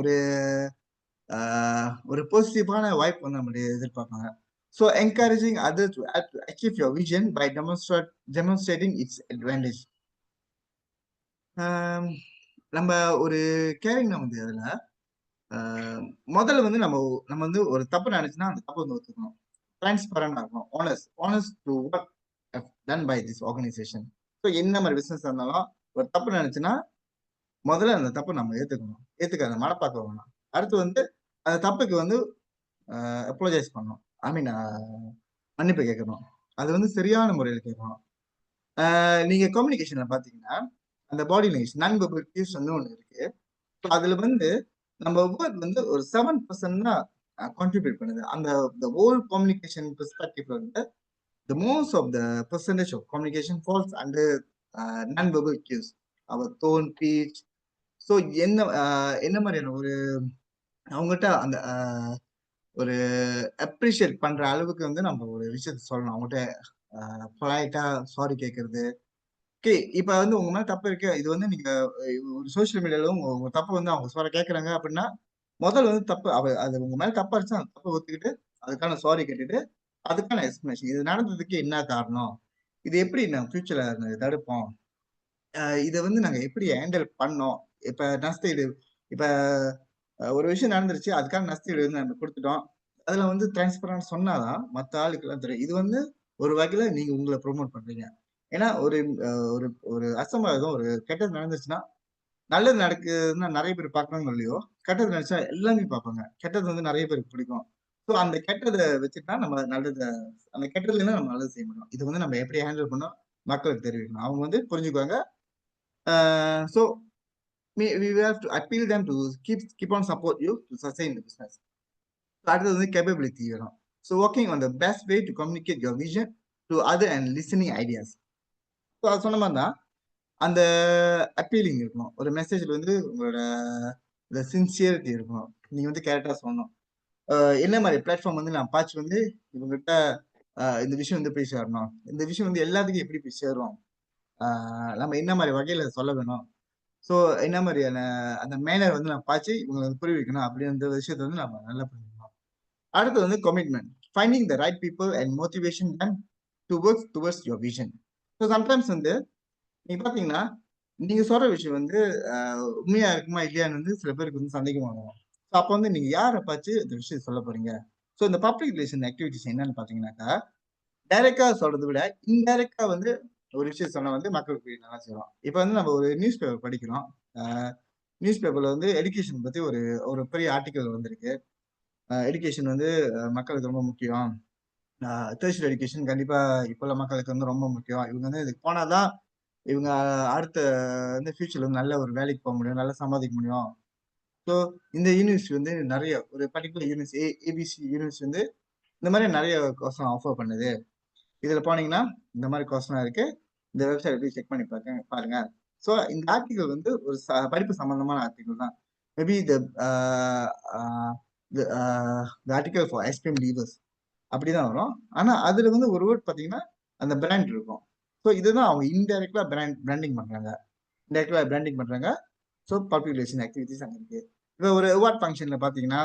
ஒரு பாசிட்டிவான வைப் வந்து நம்மளுடைய எதிர்பார்ப்பாங்க. So encouraging others to achieve your vision by demonstrating its advantage. நம்ம ஒரு கேரிங் வந்து அதுல முதல்ல வந்து நம்ம நம்ம வந்து ஒரு தப்பு நினைச்சுன்னா அந்த தப்பு வந்து ஒத்துக்கணும். டிரான்ஸ்பரண்டா இருக்கணும். Honest to what done by this organisation. So என்ன மாதிரி பிசினஸ் இருந்தாலும் ஒரு தப்பு நினைச்சுன்னா முதல்ல அந்த தப்பு நம்ம ஏத்துக்கணும். ஏத்துக்க அந்த மனப்பாக்கம் வேணும். அடுத்து வந்து அந்த தப்புக்கு வந்து அப்பாலஜைஸ் பண்ணணும். ஐ மீன் மன்னிப்பு கேட்கணும். அது வந்து சரியான முறையில கேட்கணும். நீங்க கம்யூனிகேஷன்ல பாத்தீங்கன்னா, அந்த பாடி லாங்குவேஜ் நான் வெர்பல் கியூஸ் வந்து ஒண்ணு இருக்கு. அதுல வந்து நம்ம வேர்ட் வந்து ஒரு 7% தான் கான்ட்ரிபியூட் பண்ணுது. அந்த ஹோல் கம்யூனிகேஷன் பெர்ஸ்பெக்டிவ்ல வந்து the most of the percentage of communication falls under non-verbal cues. Our tone, pitch. So என்ன மாதிரியான ஒரு அவங்ககிட்ட அந்த ஒரு அப்ரிஷியேட் பண்ற அளவுக்கு வந்து நம்ம ஒரு விஷயத்த சொல்லணும். அவங்ககிட்ட பொலைட்டா சாரி கேட்கறது. ஓகே, இப்ப வந்து உங்க மேல தப்பு இருக்கு. இது வந்து நீங்க ஒரு சோசியல் மீடியால உங்க தப்பு வந்து அவங்க சாரி கேட்கறாங்க அப்படின்னா, முதல்ல வந்து தப்பு அது உங்க மேல தப்பா இருந்துச்சுன்னா, அந்த தப்ப ஒத்துக்கிட்டு, அதுக்கான சாரி கேட்டுட்டு, அதுக்கான எக்ஸ்பிளனேஷன். இது நடந்ததுக்கு என்ன காரணம்? இது எப்படி நம்ம ஃபியூச்சர்ல தடுப்போம்? இத வந்து நாங்க எப்படி ஹேண்டில் பண்ணோம்? இப்ப நஷ்டஈடு இப்ப ஒரு விஷயம் நடந்துருச்சு. அதுக்கான நஷ்டஈடு வந்து நம்ம குடுத்துட்டோம். அதுல வந்து டிரான்ஸ்பரன்ட் சொன்னா தான் மத்த ஆளுக்கெல்லாம் தெரியும். இது வந்து ஒரு வகையில நீங்க உங்கள ப்ரமோட் பண்றீங்க. ஏன்னா ஒரு ஒரு ஒரு அசம்பாவிதம், ஒரு கெட்டது நடந்துச்சுன்னா, நல்லது நடக்குதுன்னா நெறைய பேர் பார்க்குறாங்களோ இல்லையோ, கெட்டது நடந்துச்சா எல்லாமே பார்ப்பாங்க. கெட்டது வந்து நெறைய பேருக்கு பிடிக்கும். ஸோ அந்த கெட்டத வச்சுட்டு தான் நம்ம நல்லத அந்த கெட்டதுலருந்து நம்ம நல்லது செய்ய முடியும். இது வந்து நம்ம எப்படி ஹேண்டில் பண்ணோம் மக்களுக்கு தெரிவிக்கணும். அவங்க வந்து புரிஞ்சுக்குவாங்க. So we have to appeal them to keep on support you to sustain the business. அடுத்தது வந்து capability வேணும். So working on the best way to communicate your vision to other and listening ideas. So அது சொன்ன மாதிரி தான் அந்த appealing இருக்கணும். ஒரு மெசேஜ்ல வந்து உங்களோட சின்சியரிட்டி இருக்கணும். நீங்க வந்து கேரக்டரா சொல்லணும். என்ன மாதிரி பிளாட்ஃபார்ம் வந்து நான் பார்த்து வந்து இவங்ககிட்ட இந்த விஷயம் வந்து போய் சேரணும். இந்த விஷயம் வந்து எல்லாத்துக்கும் எப்படி போய் சேரும், நம்ம என்ன மாதிரி வகையில சொல்ல வேணும். ஸோ என்ன மாதிரியான அந்த மேனர் வந்து நான் பார்த்து இவங்களை வந்து புரிய வைக்கணும் அப்படின்ற விஷயத்த வந்து நம்ம நல்லா புரிஞ்சுக்கணும். அடுத்து வந்து commitment, finding the right people and motivation them to work towards your vision. So sometimes வந்து நீங்க பாத்தீங்கன்னா நீங்க சொல்ற விஷயம் வந்து உண்மையா இருக்குமா இல்லையான்னு வந்து சில பேருக்கு வந்து சந்தேகமாகும். ஸோ அப்போ வந்து நீங்க யாரை பார்த்து இந்த விஷயம் சொல்ல போறீங்க. ஸோ இந்த பப்ளிக் ரிலேஷன் ஆக்டிவிட்டிஸ் என்னன்னு பாத்தீங்கன்னாக்கா, டைரக்டா சொல்றதை விட இன்டைரக்டா வந்து ஒரு விஷயம் சொன்னா வந்து மக்களுக்கு நல்லா செய்யலாம். இப்போ வந்து நம்ம ஒரு நியூஸ் பேப்பர் படிக்கிறோம். நியூஸ் பேப்பர்ல வந்து எடுகேஷன் பத்தி ஒரு ஒரு பெரிய ஆர்டிக்கல் வந்திருக்கு. எடுகேஷன் வந்து மக்களுக்கு ரொம்ப முக்கியம். டெர்ஷியரி எடுகேஷன் கண்டிப்பா இப்போ உள்ள மக்களுக்கு வந்து ரொம்ப முக்கியம். இவங்க வந்து இதுக்கு போனாதான் இவங்க அடுத்த வந்து ஃபியூச்சர்ல வந்து நல்ல ஒரு வேலைக்கு போக முடியும், நல்லா சம்பாதிக்க முடியும். ஸோ இந்த யூனிவர்சிட்டி வந்து நிறைய ஒரு பர்டிகுலர் யூனிவர்சிட்டி ஏபிசி யூனிவர்சிட்டி வந்து இந்த மாதிரி நிறைய கோர்ஸ் ஆஃபர் பண்ணுது. இதுல போனீங்கன்னா இந்த மாதிரி கோர்ஸ்லாம் இருக்கு. இந்த வெப்சைட் போய் செக் பண்ணி பாருங்க. ஸோ இந்த ஆர்டிகல் வந்து ஒரு படிப்பு சம்பந்தமான ஆர்டிகல் தான். Maybe article for ice cream levers அப்படிதான் வரும். ஆனா அதுல வந்து ஒரு வேர்ட் பாத்தீங்கன்னா அந்த பிராண்ட் இருக்கும். ஸோ இதுதான் அவங்க இன்டைரக்டா பிராண்டிங் பண்றாங்க. இன்டைரக்டா பிராண்டிங் பண்றாங்க. ஸோ பப்ளிக் ரிலேஷன் ஆக்டிவிட்டிஸ் அங்க இருக்கு. இப்போ ஒரு அவார்ட் ஃபங்க்ஷன்ல பாத்தீங்கன்னா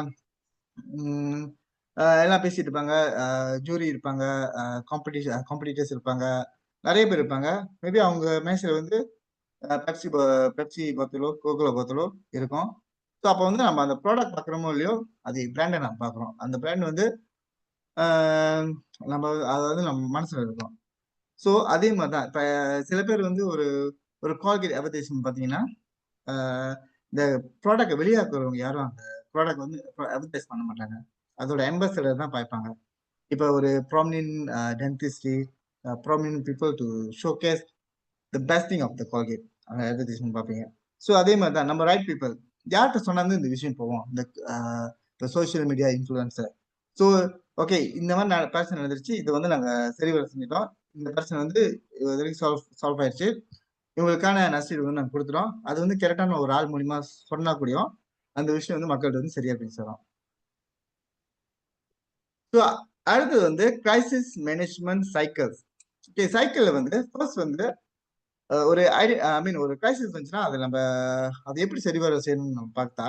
எல்லாம் பேசிட்டு இருப்பாங்க, ஜூரி இருப்பாங்க, காம்படிட்டர்ஸ் இருப்பாங்க, நிறைய பேர் இருப்பாங்க. மேபி அவங்க மேட்ச்ல வந்து பெப்சி பெப்சி பாத்தலோ கோகோலா பாத்தலோ இருக்கும். ஸோ அப்போ வந்து நம்ம அந்த ப்ராடக்ட் பார்க்குறோமோ இல்லையோ அது பிராண்டை நம்ம பார்க்குறோம். அந்த பிராண்ட் வந்து நம்ம அதாவது நம்ம மனசுல இருக்கும். ஸோ அதே மாதிரி தான் இப்போ சில பேர் வந்து ஒரு ஒரு கால்கேட் அட்வர்டைஸ்மெண்ட் பார்த்தீங்கன்னா இந்த ப்ராடக்ட் வெளியாக்குறவங்க யாரும் அந்த ப்ராடக்ட் வந்து அட்வர்டைஸ் பண்ண மாட்டாங்க. அதோட அம்பாசிடர் தான் பார்ப்பாங்க. இப்போ ஒரு prominent dentistry, prominent people to showcase the best thing of the Colgate அந்த அட்வர்டைஸ்மெண்ட் பார்ப்பீங்க. ஸோ அதே மாதிரி தான் நம்ம ரைட் பீப்புள் யார்கிட்ட சொன்னாலும் இந்த விஷயம் போவோம். இந்த social media influencer. So okay இந்த மாதிரி பிரச்சனை நடந்துருச்சு, இதை வந்து நாங்கள் சரி வர செஞ்சிட்டோம். இந்த பிரச்சனை வந்து இது வரைக்கும் சால்வ் ஆயிடுச்சு. இவங்களுக்கான நஷ்டீடு வந்து நாங்கள் கொடுத்துட்டோம். அது வந்து கரெக்டான ஒரு ஆள் மூலியமா சொன்னா கூடயும் அந்த விஷயம் வந்து மக்கள்கிட்ட வந்து சரியா போய் சேரும். ஸோ அடுத்தது வந்து கிரைசிஸ் மேனேஜ்மெண்ட் சைக்கிள்ஸ். ஓகே, சைக்கிள்ல வந்து ஃபர்ஸ்ட் வந்து ஒரு ஒரு கிரைசிஸ் வந்துச்சுன்னா அதை நம்ம அதை எப்படி சரி வர செய்யணும்னு நம்ம பார்த்தா,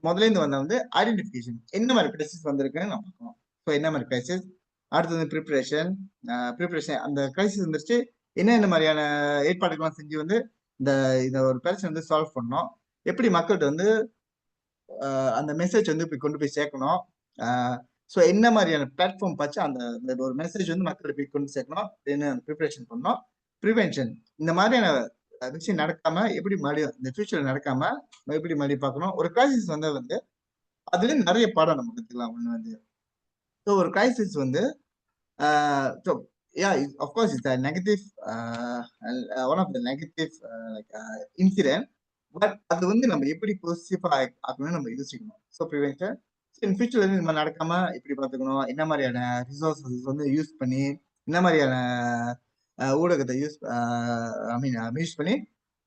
முதல்ல இருந்து வந்த வந்து ஐடென்டிஃபிகேஷன், என்ன மாதிரி கிரைசிஸ் வந்திருக்குன்னு நம்ம பார்க்கணும். ஸோ என்ன மாதிரி கிரைசிஸ், அடுத்தது ப்ரிப்பரேஷன். அந்த கிரைசிஸ் வந்துருச்சு, என்ன மாதிரியான ஏற்பாடுகள்லாம் செஞ்சு வந்து இந்த இந்த ஒரு பிரச்சனை வந்து சால்வ் பண்ணணும், எப்படி மக்கள்கிட்ட வந்து அந்த மெசேஜ் வந்து இப்படி கொண்டு போய் சேர்க்கணும். ஸோ என்ன மாதிரியான பிளாட்ஃபார்ம் பார்த்து அந்த ஒரு மெசேஜ் வந்து மக்கள்கிட்ட போய் கொண்டு சேர்க்கணும் அப்படின்னு ப்ரிப்பரேஷன் பண்ணணும். ப்ரிவென்ஷன், இந்த மாதிரியான விஷயம் நடக்காம எப்படி மறுபடியும் இந்த ஃபியூச்சர்ல நடக்காம எப்படி மறுபடியும் பார்க்கணும். ஒரு கிரைசிஸ் வந்து அதுல நிறைய பாடம் நம்ம கத்துக்கலாம். ஒண்ணு வந்து ஸோ ஒரு கிரைசிஸ் வந்து so of course it's a negative one of the negative incident, but அது வந்து நம்ம எப்படி பாசிட்டிவா ஆக்கணும்னு நம்ம யோசிக்கணும். ஸோ ப்ரிவென்ஷன், இன் ஃபியூச்சர்ல இருந்து இந்த மாதிரி நடக்காம எப்படி பார்த்துக்கணும், என்ன மாதிரியான ரிசோர்ஸஸ் வந்து யூஸ் பண்ணி, என்ன மாதிரியான ஊடகத்தை யூஸ் பண்ணி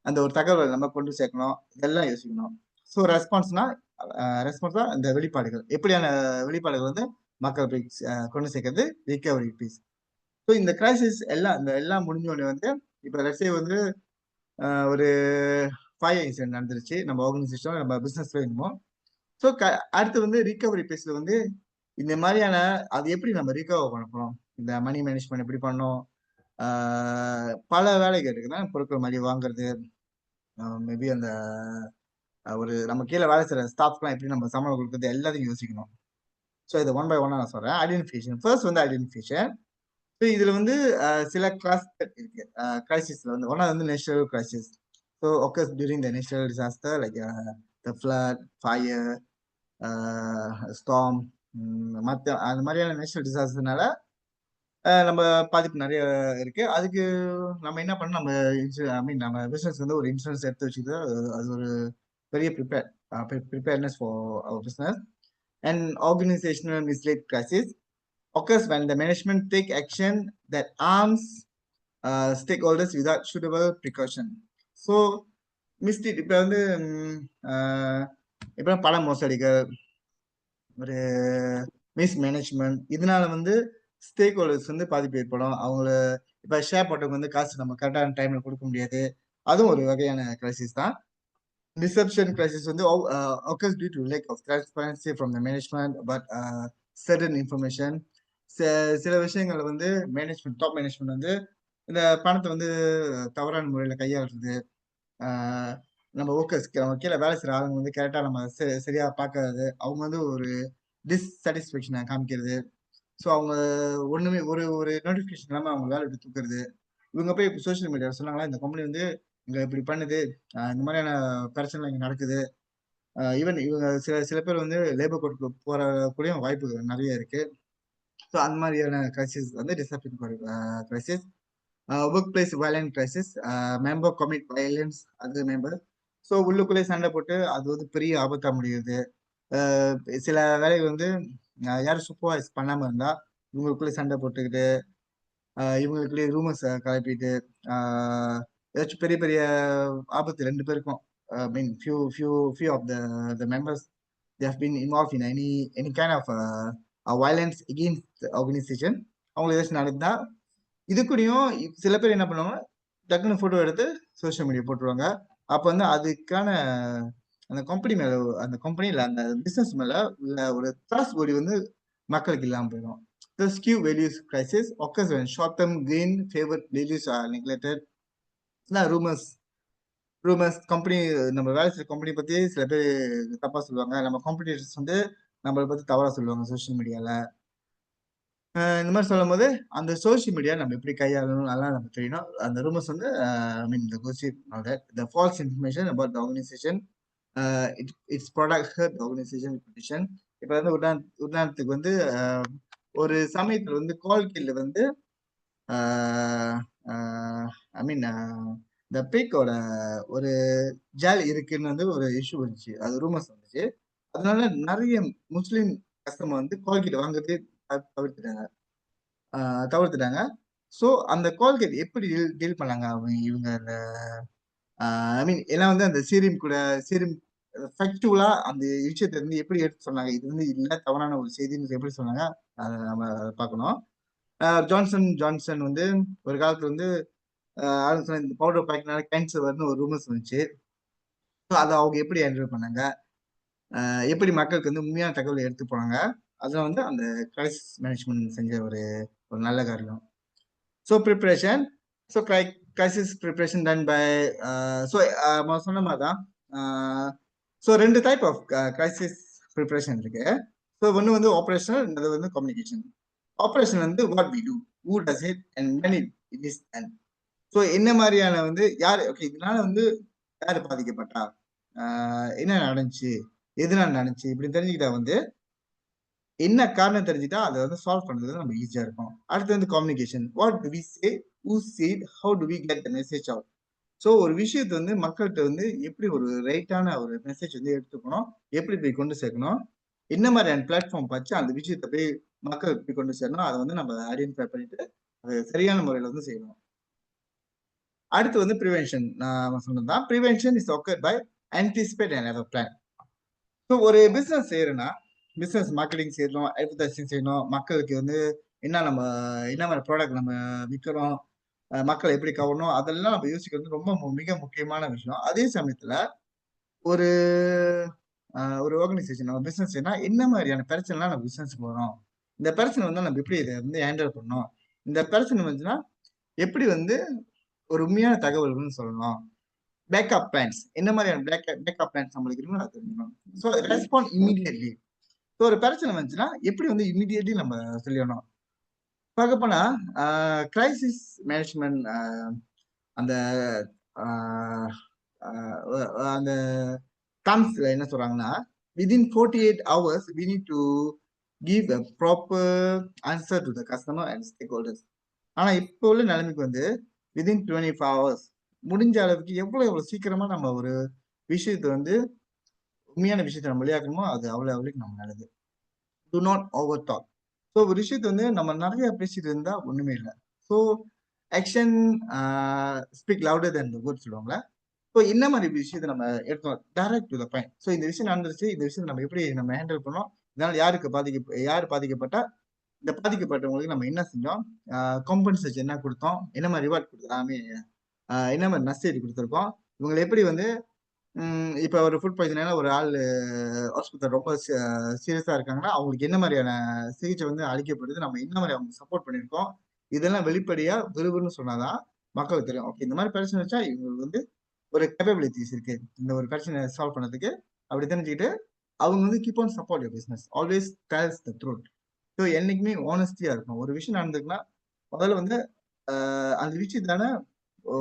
அந்த ஒரு தகவலை நம்ம கொண்டு சேர்க்கணும், இதெல்லாம் யோசிக்கணும். ஸோ ரெஸ்பான்ஸா இந்த வெளிப்பாடுகள், எப்படியான வெளிப்பாடுகள் வந்து மக்கள் போய் கொண்டு சேர்க்கறது, ரிகவரி பீஸ். ஸோ இந்த கிரைசிஸ் எல்லாம் முடிஞ்ச உடனே வந்து இப்போ லட்சே வந்து ஒரு ஃபயர் இன்சிடென்ட் நடந்துருச்சு நம்ம ஆர்கனைசேஷன், நம்ம பிசினஸ்ல இருந்தோம். ஸோ அடுத்து வந்து ரிகவரி பேஸ்ல வந்து இந்த மாதிரியான அது எப்படி நம்ம ரிகவர் பண்ண போறோம், இந்த மணி மேனேஜ்மெண்ட் எப்படி பண்ணணும், பல வேலைகள் இருக்குன்னா பொருட்கள் மாதிரி வாங்குறது, மேபி அந்த ஒரு நம்ம கீழே வேலை செய்யற ஸ்டாஃப்லாம் எப்படி நம்ம சம்பளம் கொடுக்குறது, எல்லாத்தையும் யோசிக்கணும். ஸோ இதை ஒன் பை ஒன்னா நான் சொல்றேன். ஐடென்டிஃபிகேஷன் ஃபர்ஸ்ட் வந்து ஐடென்டிஃபிகேஷன். ஸோ இதுல வந்து சில கிளாஸ்டர் இருக்கு. கிரைசிஸ்ல வந்து ஒன்னா வந்து natural crisis. So occurs during the natural disaster like the flood, fire, storm, மற்ற அந்த மாதிரியான நேச்சுரல் டிசாஸ்டர்னால நம்ம பாதிப்பு நிறைய இருக்கு. அதுக்கு நம்ம என்ன பண்ணணும், நம்ம ஐ மீன் நம்ம பிசினஸ் வந்து ஒரு இன்சூரன்ஸ் எடுத்து வச்சுக்கிட்டு அது ஒரு பெரிய preparedness for our business. And organizational mislead crisis occurs when the management take action that harms stakeholders without suitable precaution. So mislead இப்ப வந்து இப்ப பண மோசடிகள், ஒரு மிஸ்மேனேஜ்மெண்ட், இதனால வந்து ஸ்டேக் ஹோல்டர்ஸ் வந்து பாதிப்பு ஏற்படும். அவங்கள இப்ப ஷேர் போட்டவங்க வந்து காசு நம்ம கரெக்டான டைம்ல கொடுக்க முடியாது. அதுவும் ஒரு வகையான கிரைசிஸ் தான். டிசப்ஷன் கிரைசிஸ் வந்து occurs due to lack of transparency from the management about certain information. சில விஷயங்கள் வந்து டாப் மேனேஜ்மெண்ட் வந்து இந்த பணத்தை வந்து தவறான முறையில கையாளுறது, நம்ம ஒர்க்கர்ஸ் நம்ம கீழே வேலை செய்யற ஆளுங்க வந்து கரெக்டா நம்ம சரியா பார்க்காது, அவங்க வந்து ஒரு டிஸ்சாட்டிஸ்பேக்ஷனை காமிக்கிறது. ஸோ அவங்க ஒண்ணுமே ஒரு ஒரு நோட்டிபிகேஷன் இல்லாம அவங்க வேலை விட்டு தூக்குறது. இவங்க போய் சோசியல் மீடியாவில் சொன்னாங்களா, இந்த கம்பெனி வந்து இங்க இப்படி பண்ணுது, இந்த மாதிரியான பிரச்சனை இங்க நடக்குது. ஈவன் இவங்க சில சில பேர் வந்து லேபர் கோர்ட்டுக்கு போற கூடிய வாய்ப்பு நிறைய இருக்கு. ஸோ அந்த மாதிரியான கிரைசிஸ் வந்து deception crisis. Work place violent crisis, member commit violence அது மெம்பர். ஸோ உள்ளுக்குள்ளே சண்டை போட்டு அது வந்து பெரிய ஆபத்தா முடியுது. சில வேலைகள் வந்து யாரும் சூப்பர்வைஸ் பண்ணாம இருந்தா இவங்களுக்குள்ளே சண்டை போட்டுக்கிட்டு, இவங்களுக்குள்ளே ரூமர்ஸ் கிளப்பிட்டு, ஏதாச்சும் பெரிய பெரிய ஆபத்து ரெண்டு பேருக்கும். மீன் few of the members they have been involved in any kind of violence against the organization. அவங்களுக்கு ஏதாச்சும் நடந்தா இது கூடயும் சில பேர் என்ன பண்ணுவாங்க, டக்குன்னு போட்டோ எடுத்து சோசியல் மீடியா போட்டுருவாங்க. அப்ப வந்து அதுக்கான அந்த கம்பெனி மேல, அந்த கம்பெனில அந்த பிசினஸ் மேல உள்ள ஒரு ட்ரஸ்ட் பாடி வந்து மக்களுக்கு இல்லாம போயிடும். The skew values crisis occurs when short-term gain favored values are neglected. Rumours company, நம்ம வேலை செய்யற கம்பெனி பத்தி சில பேர் தப்பா சொல்லுவாங்க. நம்ம காம்படிட்டர்ஸ் வந்து நம்மளை பத்தி தவறா சொல்லுவாங்க சோசியல் மீடியால. இந்த மாதிரி சொல்லும் போது அந்த சோசியல் மீடியா நம்ம எப்படி கையாளணும் நல்லா நம்ம தெரியணும். அந்த ரூமர்ஸ் வந்து the gossip, all that, the false information about the organization, its product hurt the organization reputation. இப்ப வந்து உதாரணத்துக்கு வந்து ஒரு சமயத்துல வந்து கால்கில்ல வந்து ஐ மீன் இந்த பேக்கோட ஒரு ஜால் இருக்குன்னு வந்து ஒரு இஷ்யூ வந்துச்சு, அது ரூமர்ஸ் வந்துச்சு. அதனால நிறைய முஸ்லிம் கஸ்டமர் வந்து கால்கிட்ட வாங்குறதே தவிர்த்துட்டாங்க. ஸோ அந்த கால்கேட் எப்படி டீல் பண்ணாங்க இவங்க அந்த ஐ மீன் எல்லாம் வந்து அந்த சீரியம் ஃபேக்சுவலா அந்த விஷயத்தை வந்து எப்படி எடுத்து சொன்னாங்க, இது வந்து இல்ல தவறான ஒரு செய்தின்னு எப்படி சொன்னாங்க, அதை நம்ம பார்க்கணும். ஜான்சன் வந்து ஒரு காலத்துல வந்து இந்த பவுடர் பேக்கினால கேன்சர் வரும்னு ஒரு ரூமர்ஸ் வந்துச்சு. அதை அவங்க எப்படி ஹேண்டில் பண்ணாங்க, எப்படி மக்களுக்கு வந்து உண்மையான தகவலை எடுத்து போனாங்க, அதுல வந்து அந்த கிரைசிஸ் மேனேஜ்மெண்ட் செஞ்ச ஒரு நல்ல காரியம். So preparation, so crisis preparation done by, so சொன்ன மாதிரி தான். ஸோ ரெண்டு டைப் ஆஃப் கிரைசிஸ் ப்ரிப்ரேஷன் இருக்கு. ஸோ ஒன்று வந்து ஆப்ரேஷனல், அது வந்து கம்யூனிகேஷன். ஆப்ரேஷன் வந்து what we do, who does it and when it is done. So என்ன மாதிரியான வந்து யார், ஓகே இதனால வந்து யார் பாதிக்கப்பட்டா, என்ன நடந்துச்சு, எதனால நடந்துச்சு இப்படி தெரிஞ்சுக்கிட்டா வந்து என்ன காரணம் தெரிஞ்சுட்டா அதை வந்து சால்வ் பண்றது நம்ம ஈஸியா இருக்கும். அடுத்து வந்து communication, what do we say, who said, how do we get the message out. So ஒரு விஷயத்தை வந்து மக்கள்கிட்ட வந்து எப்படி ஒரு ரைட்டான ஒரு மெசேஜ் வந்து எடுத்துக்கணும், எப்படி போய் கொண்டு சேர்க்கணும், என்ன மாதிரியான பிளாட்ஃபார்ம் பார்த்து அந்த விஷயத்தை போய் மக்கள் எப்படி கொண்டு சேரணும், அதை வந்து நம்ம ஐடென்டிஃபை பண்ணிட்டு அது சரியான முறையில வந்து செய்யணும். அடுத்து வந்து ப்ரிவென்ஷன், நான் சொன்னதுதான். Prevention is occurred by anticipate and have a plan. So ஒரு பிசினஸ் செய்யறோம்னா, பிசினஸ் மார்க்கெட்டிங் செய்யணும், அட்வர்டைசிங் செய்யணும், மக்களுக்கு வந்து என்ன மாதிரி ப்ராடக்ட் நம்ம விற்கிறோம், மக்களை எப்படி கவரணும், அதெல்லாம் நம்ம யோசிக்கிறது ரொம்ப மிக முக்கியமான விஷயம். அதே சமயத்துல ஒரு ஆர்கனைசேஷன் நம்ம பிசினஸ் என்ன மாதிரியான பிரச்சனைலாம் நம்ம பிசினஸ் போறோம், இந்த பிரச்சனை வந்து நம்ம எப்படி இதை வந்து ஹேண்டில் பண்ணணும், இந்த பிரச்சனை வந்துச்சுன்னா எப்படி வந்து ஒரு உண்மையான தகவல்கள்னு சொல்லணும், பேக்கப் பிளான்ஸ், என்ன மாதிரியான பேக்கப் பிளான்ஸ் நம்மளுக்கு இருக்குன்னு அது தெரிஞ்சுக்கணும். So respond immediately. ஸோ ஒரு பிரச்சனை வந்துச்சுன்னா எப்படி வந்து இமீடியட்லி நம்ம சொல்லணும். பார்க்க போனா கிரைசிஸ் மேனேஜ்மெண்ட் அந்த அந்த டர்ம்ஸ்ல என்ன சொல்றாங்கன்னா, within 48 hours we need to give a proper answer to the customer and stakeholders. ஆனா இப்போ உள்ள நிலைமைக்கு வந்து within 24 hours முடிஞ்ச அளவுக்கு எவ்வளவு சீக்கிரமா நம்ம ஒரு விஷயத்தை வந்து உண்மையான விஷயத்தை நம்ம வெளியாக்கணுமோ அது அவ்வளவுக்கு நம்ம நல்லது. Do not over talk. So ஒரு விஷயத்த வந்து நம்ம நிறைய பேசிட்டு இருந்தா ஒண்ணுமே இல்லை. ஸோ action speak louder than the word சொல்லுவாங்களா. ஸோ இந்த மாதிரி விஷயத்த நம்ம எடுத்தோம் direct to the point. So இந்த விஷயம் நடந்துருச்சு, இந்த விஷயத்தை நம்ம எப்படி நம்ம ஹேண்டில் பண்ணோம், இதனால யார் பாதிக்கப்பட்டா, இந்த பாதிக்கப்பட்டவங்களுக்கு நம்ம என்ன செஞ்சோம், காம்பன்சேஷன் என்ன கொடுத்தோம், என்ன மாதிரி ரிவார்ட் கொடுத்தோம், என்ன மாதிரி நஷ்டஈடு கொடுத்துருக்கோம், இவங்களை எப்படி வந்து இப்ப ஒரு ஃபுட் பாய்சனால ஒரு ஆள் ஹாஸ்பிட்டல் ரொம்ப சீரியஸா இருக்காங்கன்னா அவங்களுக்கு என்ன மாதிரியான சிகிச்சை வந்து அளிக்கப்படுது, நம்ம என்ன மாதிரி அவங்க சப்போர்ட் பண்ணியிருக்கோம், இதெல்லாம் வெளிப்படையா விறுவிறுன்னு சொன்னாதான் மக்களுக்கு தெரியும். ஓகே, இந்த மாதிரி பிரச்சனை வச்சா இவங்களுக்கு வந்து ஒரு கேப்பபிலிட்டிஸ் இருக்கு இந்த ஒரு பிரச்சனை சால்வ் பண்ணதுக்கு. அப்படி தெரிஞ்சுக்கிட்டு அவங்க வந்து keep on support your business, always tells the truth. So என்னைக்குமே ஆனஸ்டியா இருக்கும். ஒரு விஷயம் நடந்திருக்குன்னா முதல்ல வந்து அந்த விஷயத்தான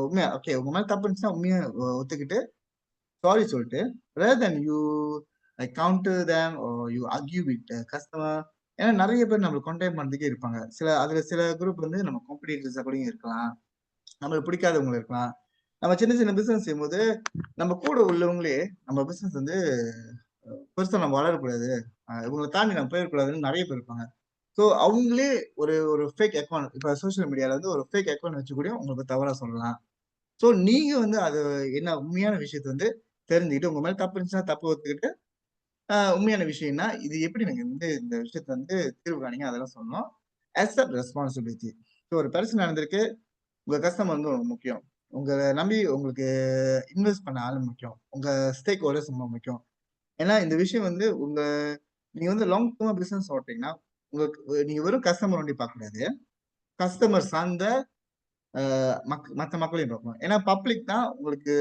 உண்மையா ஓகே உங்க மேல தப்பு இருந்துச்சுன்னா உண்மையா ஒத்துக்கிட்டு சாரி சொல்லிட்டு rather than you like counter them or you argue with the customer. ஏன்னா நிறைய பேர் நம்மளுக்கு கான்டாக்ட் பண்றதுக்கே இருப்பாங்க. சில குரூப் வந்து நம்ம காம்படிட்டர்ஸா கூட இருக்கலாம், நம்மளுக்கு பிடிக்காதவங்க இருக்கலாம். நம்ம சின்ன சின்ன பிசினஸ் செய்யும்போது நம்ம கூட உள்ளவங்களே நம்ம பிசினஸ் வந்து பெருசா நம்ம வளரக்கூடாது, இவங்களை தாண்டி நம்ம போயிடக்கூடாதுன்னு நிறைய பேர் இருப்பாங்க. ஸோ அவங்களே ஒரு ஒரு ஃபேக் அக்கௌண்ட் இப்ப சோசியல் மீடியால வந்து ஒரு ஃபேக் அக்கௌண்ட் வச்சு கூட உங்களுக்கு தவறா சொல்லலாம். ஸோ நீங்க வந்து அது என்ன உண்மையான விஷயத்த வந்து தெரிஞ்சுக்கிட்டு உங்க மேல தப்பு இருந்துச்சுன்னா தப்பு ஒத்துக்கிட்டு உண்மையான விஷயம்னா இது எப்படி நீங்க வந்து இந்த விஷயத்த வந்து தீர்வு காணீங்க அதெல்லாம் சொல்லணும். Accept responsibility. ஸோ ஒரு பிரச்சனை நடந்திருக்கு, உங்க கஸ்டமர் வந்து ரொம்ப முக்கியம், உங்களை நம்பி உங்களுக்கு இன்வெஸ்ட் பண்ண ஆளு முக்கியம், உங்க ஸ்டேக் ஹோல்டர்ஸ் ரொம்ப முக்கியம். ஏன்னா இந்த விஷயம் வந்து நீங்க வந்து லாங் டேர்மா பிசினஸ் ஓட்டீங்கன்னா உங்களுக்கு நீங்க வெறும் கஸ்டமர் ஒண்டி பார்க்க கூடாது, கஸ்டமர் சார்ந்த மற்ற மக்களையும் பார்க்கணும். ஏன்னா பப்ளிக் தான் உங்களுக்கு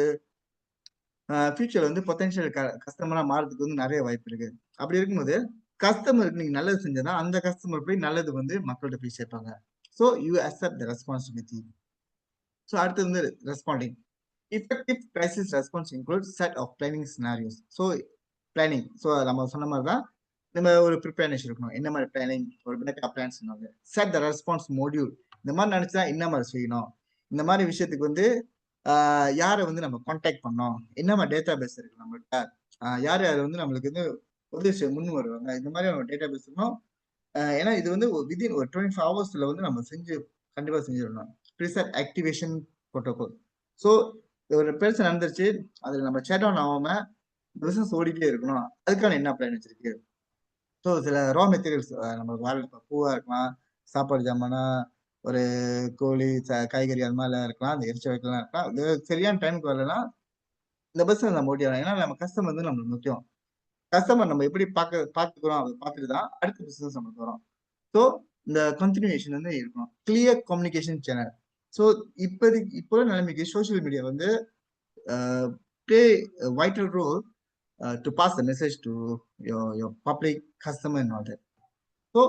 ஃபியூச்சர்ல வந்து பொட்டன்ஷியல் கஸ்டமரா மாறதுக்கு வந்து நிறைய வாய்ப்பு இருக்கு. அப்படி இருக்கும்போது கஸ்டமருக்கு நீங்க நல்லது செஞ்சா அந்த கஸ்டமர் போய் நல்லது வந்து மக்கள்கிட்ட போய் சேர்ப்பாங்க. So you accept the responsibility. So அடுத்து வந்து responding. effective crisis response includes set of planning scenarios. So planning, so நம்ம சொன்ன மாதிரி தான் நம்ம ஒரு ப்ரிப்பேர்னஸ் இருக்கணும். என்ன மாதிரி பிளானிங், ஒரு பேக்கப் பிளான் சொன்னாங்க. Set the response module. இந்த மாதிரி நினைச்சா என்ன மாதிரி செய்யணும், இந்த மாதிரி விஷயத்துக்கு வந்து யாரை வந்து நம்ம கான்டாக்ட் பண்ணோம், என்ன மாதிரி டேட்டா பேஸ் இருக்கு நம்மள்கிட்ட, யார் யார் வந்து நம்மளுக்கு வந்து உதவி செய்ய முன் வருவாங்க, இந்த மாதிரி நம்ம டேட்டா பேஸ் இருக்கணும். ஏன்னா இது வந்து வித்தின் ஒரு 24 ஹவர்ஸ்ல வந்து நம்ம கண்டிப்பா செஞ்சிடணும். Preset activation protocol. ஸோ ஒரு பிரச்சனை நடந்துருச்சு, அதுல நம்ம சேட் ஆன் ஆகாம பிசினஸ் ஓடிட்டே இருக்கணும், அதுக்கான என்ன பிளான் வச்சிருக்கு. ஸோ சில ரா மெட்டீரியல்ஸ் நம்ம வாழ்க்கை பூவா இருக்கலாம், சாப்பாடு ஜாமானா, ஒரு கோழி காய்கறி அது மாதிரிலாம் இருக்கலாம், அந்த எரிச்ச வைக்கலாம் இருக்கலாம். இது சரியான டைமுக்கு வரலன்னா இந்த பிசினஸ் நம்ம ஓட்டிடலாம். ஏன்னா நம்ம கஸ்டமர் வந்து நம்மளுக்கு முக்கியம். கஸ்டமர் நம்ம எப்படி பார்த்துக்கிறோம் அதை பார்த்துட்டு தான் அடுத்த பிசினஸ் நம்மளுக்கு வரும். ஸோ இந்த கண்டினியூஷன் வந்து இருக்கணும். Clear communication channel. ஸோ இப்போ நிலைமைக்கு சோசியல் மீடியா வந்து play vital role to pass the message to your public customer and all that. So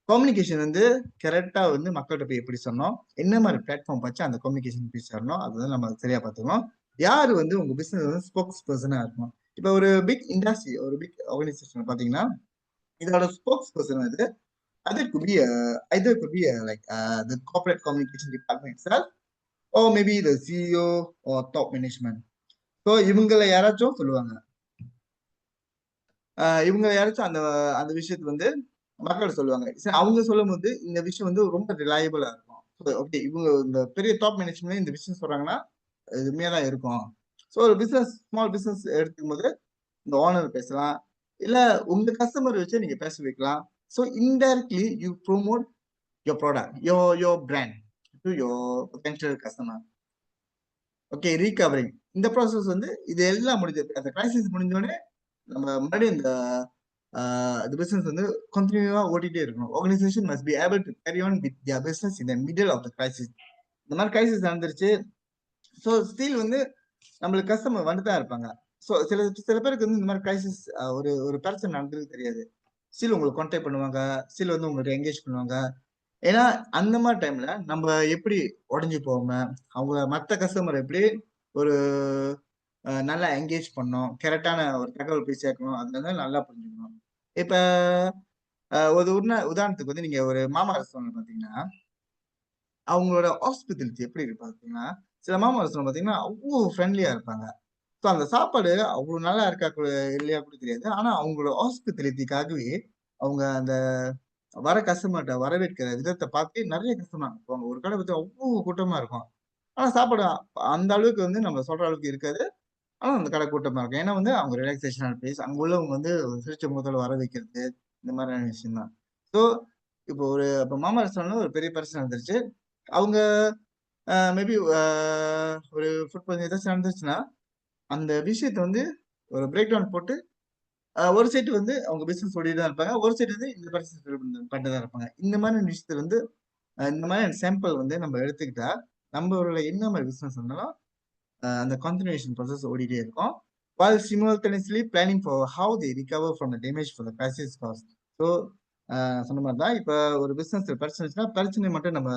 communication வந்து கரெக்டா வந்து மக்கள்கிட்ட போய் எப்படி சொன்னோம், என்ன மாதிரி பிளாட்ஃபார்ம் வச்சு அந்த கம்யூனிகேஷன் போய் சேரணும், அது வந்து நம்ம சரியா பார்த்துக்கணும். யாரு வந்து உங்க பிசினஸ் வந்து ஸ்போக்ஸ் பர்சனா இருக்கணும். இப்போ ஒரு பிக் இண்டஸ்ட்ரி, ஒரு பிக் ஆர்கனைசேஷன் பாத்தீங்கன்னா இதோட ஸ்போக்ஸ் பர்சன் வந்து either could be like the corporate communication department itself or maybe the CEO or top management. So இவங்களை யாராச்சும் சொல்லுவாங்க, இவங்க யாராச்சும் அந்த அந்த விஷயத்த வந்து மக்கள் சொல்லுவாங்க. அவங்க சொல்லும் போது இந்த விஷயம் வந்து ரொம்ப ரிலையபிளா இருக்கும். ஓகே இவங்க இந்த பெரிய டாப் மேனேஜ்மெண்ட் இந்த விஷயம் சொல்றாங்கன்னா இது உண்மையா தான் இருக்கும். ஸோ ஒரு பிசினஸ் ஸ்மால் பிசினஸ் எடுத்துக்கும் போது இந்த ஓனர் பேசலாம், இல்ல உங்க கஸ்டமர் வச்சு நீங்க பேச வைக்கலாம். So indirectly you promote your product, your brand to your potential customer. Okay recovering. இந்த ப்ராசஸ் வந்து இது எல்லாம் முடிஞ்சது, அந்த கிரைசிஸ் முடிஞ்சோடனே நம்ம முன்னாடி இந்த பிசினஸ் வந்து கண்டினியூவா ஓட்டிட்டே இருக்கணும். Organisation must be able to carry on with their business in the middle of the crisis. இந்த மாதிரி கிரைசிஸ் நடந்துருச்சு, ஸோ ஸ்டில் வந்து நம்மளுக்கு கஸ்டமர் வந்துட்டு தான் இருப்பாங்க. ஸோ சில பேருக்கு வந்து இந்த மாதிரி கிரைசிஸ் ஒரு ஒரு பிரச்சனை நடந்தது தெரியாது, ஸ்டில் உங்களுக்கு கான்டாக்ட் பண்ணுவாங்க, ஸ்டில் வந்து உங்கள்ட்ட என்கேஜ் பண்ணுவாங்க. ஏன்னா அந்த மாதிரி டைம்ல நம்ம எப்படி உடஞ்சி போகாம அவங்க மற்ற கஸ்டமர் எப்படி ஒரு நல்லா என்கேஜ் பண்ணோம், கரெக்டான ஒரு தகவல் போய் சேர்க்கணும், அதனால நல்லா புரிஞ்சுக்கணும். இப்ப ஒரு உதாரணத்துக்கு வந்து நீங்க ஒரு மாமா ரெஸ்டாரண்ட் பாத்தீங்கன்னா அவங்களோட ஹாஸ்பிட்டாலிட்டி எப்படி இருக்கு பாத்தீங்கன்னா சில மாமா ரெஸ்டாரண்ட் பாத்தீங்கன்னா அவ்வளவு ஃப்ரெண்ட்லியா இருப்பாங்க. ஸோ அந்த சாப்பாடு அவ்வளவு நல்லா இருக்கா இல்லையா கூட தெரியாது. ஆனா அவங்களோட ஹாஸ்பிட்டாலிட்டிக்காகவே அவங்க அந்த வர கஸ்டமர்கிட்ட வரவேற்கிற விதத்தை பார்த்து நிறைய கஸ்டமர் போவாங்க. ஒரு கடை பத்தி அவ்வளவு கூட்டமா இருக்கும். ஆனா சாப்பாடு அந்த அளவுக்கு வந்து நம்ம சொல்ற அளவுக்கு இருக்காது. ஆனா அந்த கடை கூட்டமா இருக்கும். ஏன்னா வந்து அவங்க ரிலாக்ஸேஷனான பிளேஸ். அங்க உள்ளவங்க வந்து ஒரு சிரிச்ச முகத்தோட வர வைக்கிறது, இந்த மாதிரியான விஷயம் தான். ஸோ இப்போ இப்ப மாமா ரெஸ்டாரண்ட்ல ஒரு பெரிய பிரச்சனை வந்துருச்சு. அவங்க மேபி ஒரு ஃபுட் பாய்சன் ஏதாச்சும் நடந்துச்சுன்னா, அந்த விஷயத்த வந்து ஒரு பிரேக் டவுன் போட்டு ஒரு சைடு வந்து அவங்க பிசினஸ் ஓடிட்டு தான் இருப்பாங்க. ஒரு சைடு வந்து இந்த பிரச்சனை பண்ணிட்டு தான் இருப்பாங்க. இந்த மாதிரியான விஷயத்துல வந்து இந்த மாதிரியான சாம்பிள் வந்து நம்ம எடுத்துக்கிட்டா, நம்மளோட என்ன மாதிரி பிசினஸ் இருந்தாலும் அந்த கன்டினியூஷன் ப்ராசஸ் ஓடிட்டே இருக்கும். While simultaneously planning for how they recover from the damage for the crisis caused. So சொன்ன மாதிரி தான் இப்ப ஒரு பிசினஸ் பிரச்சனை இருந்துச்சுன்னா, பிரச்சனையை மட்டும் நம்ம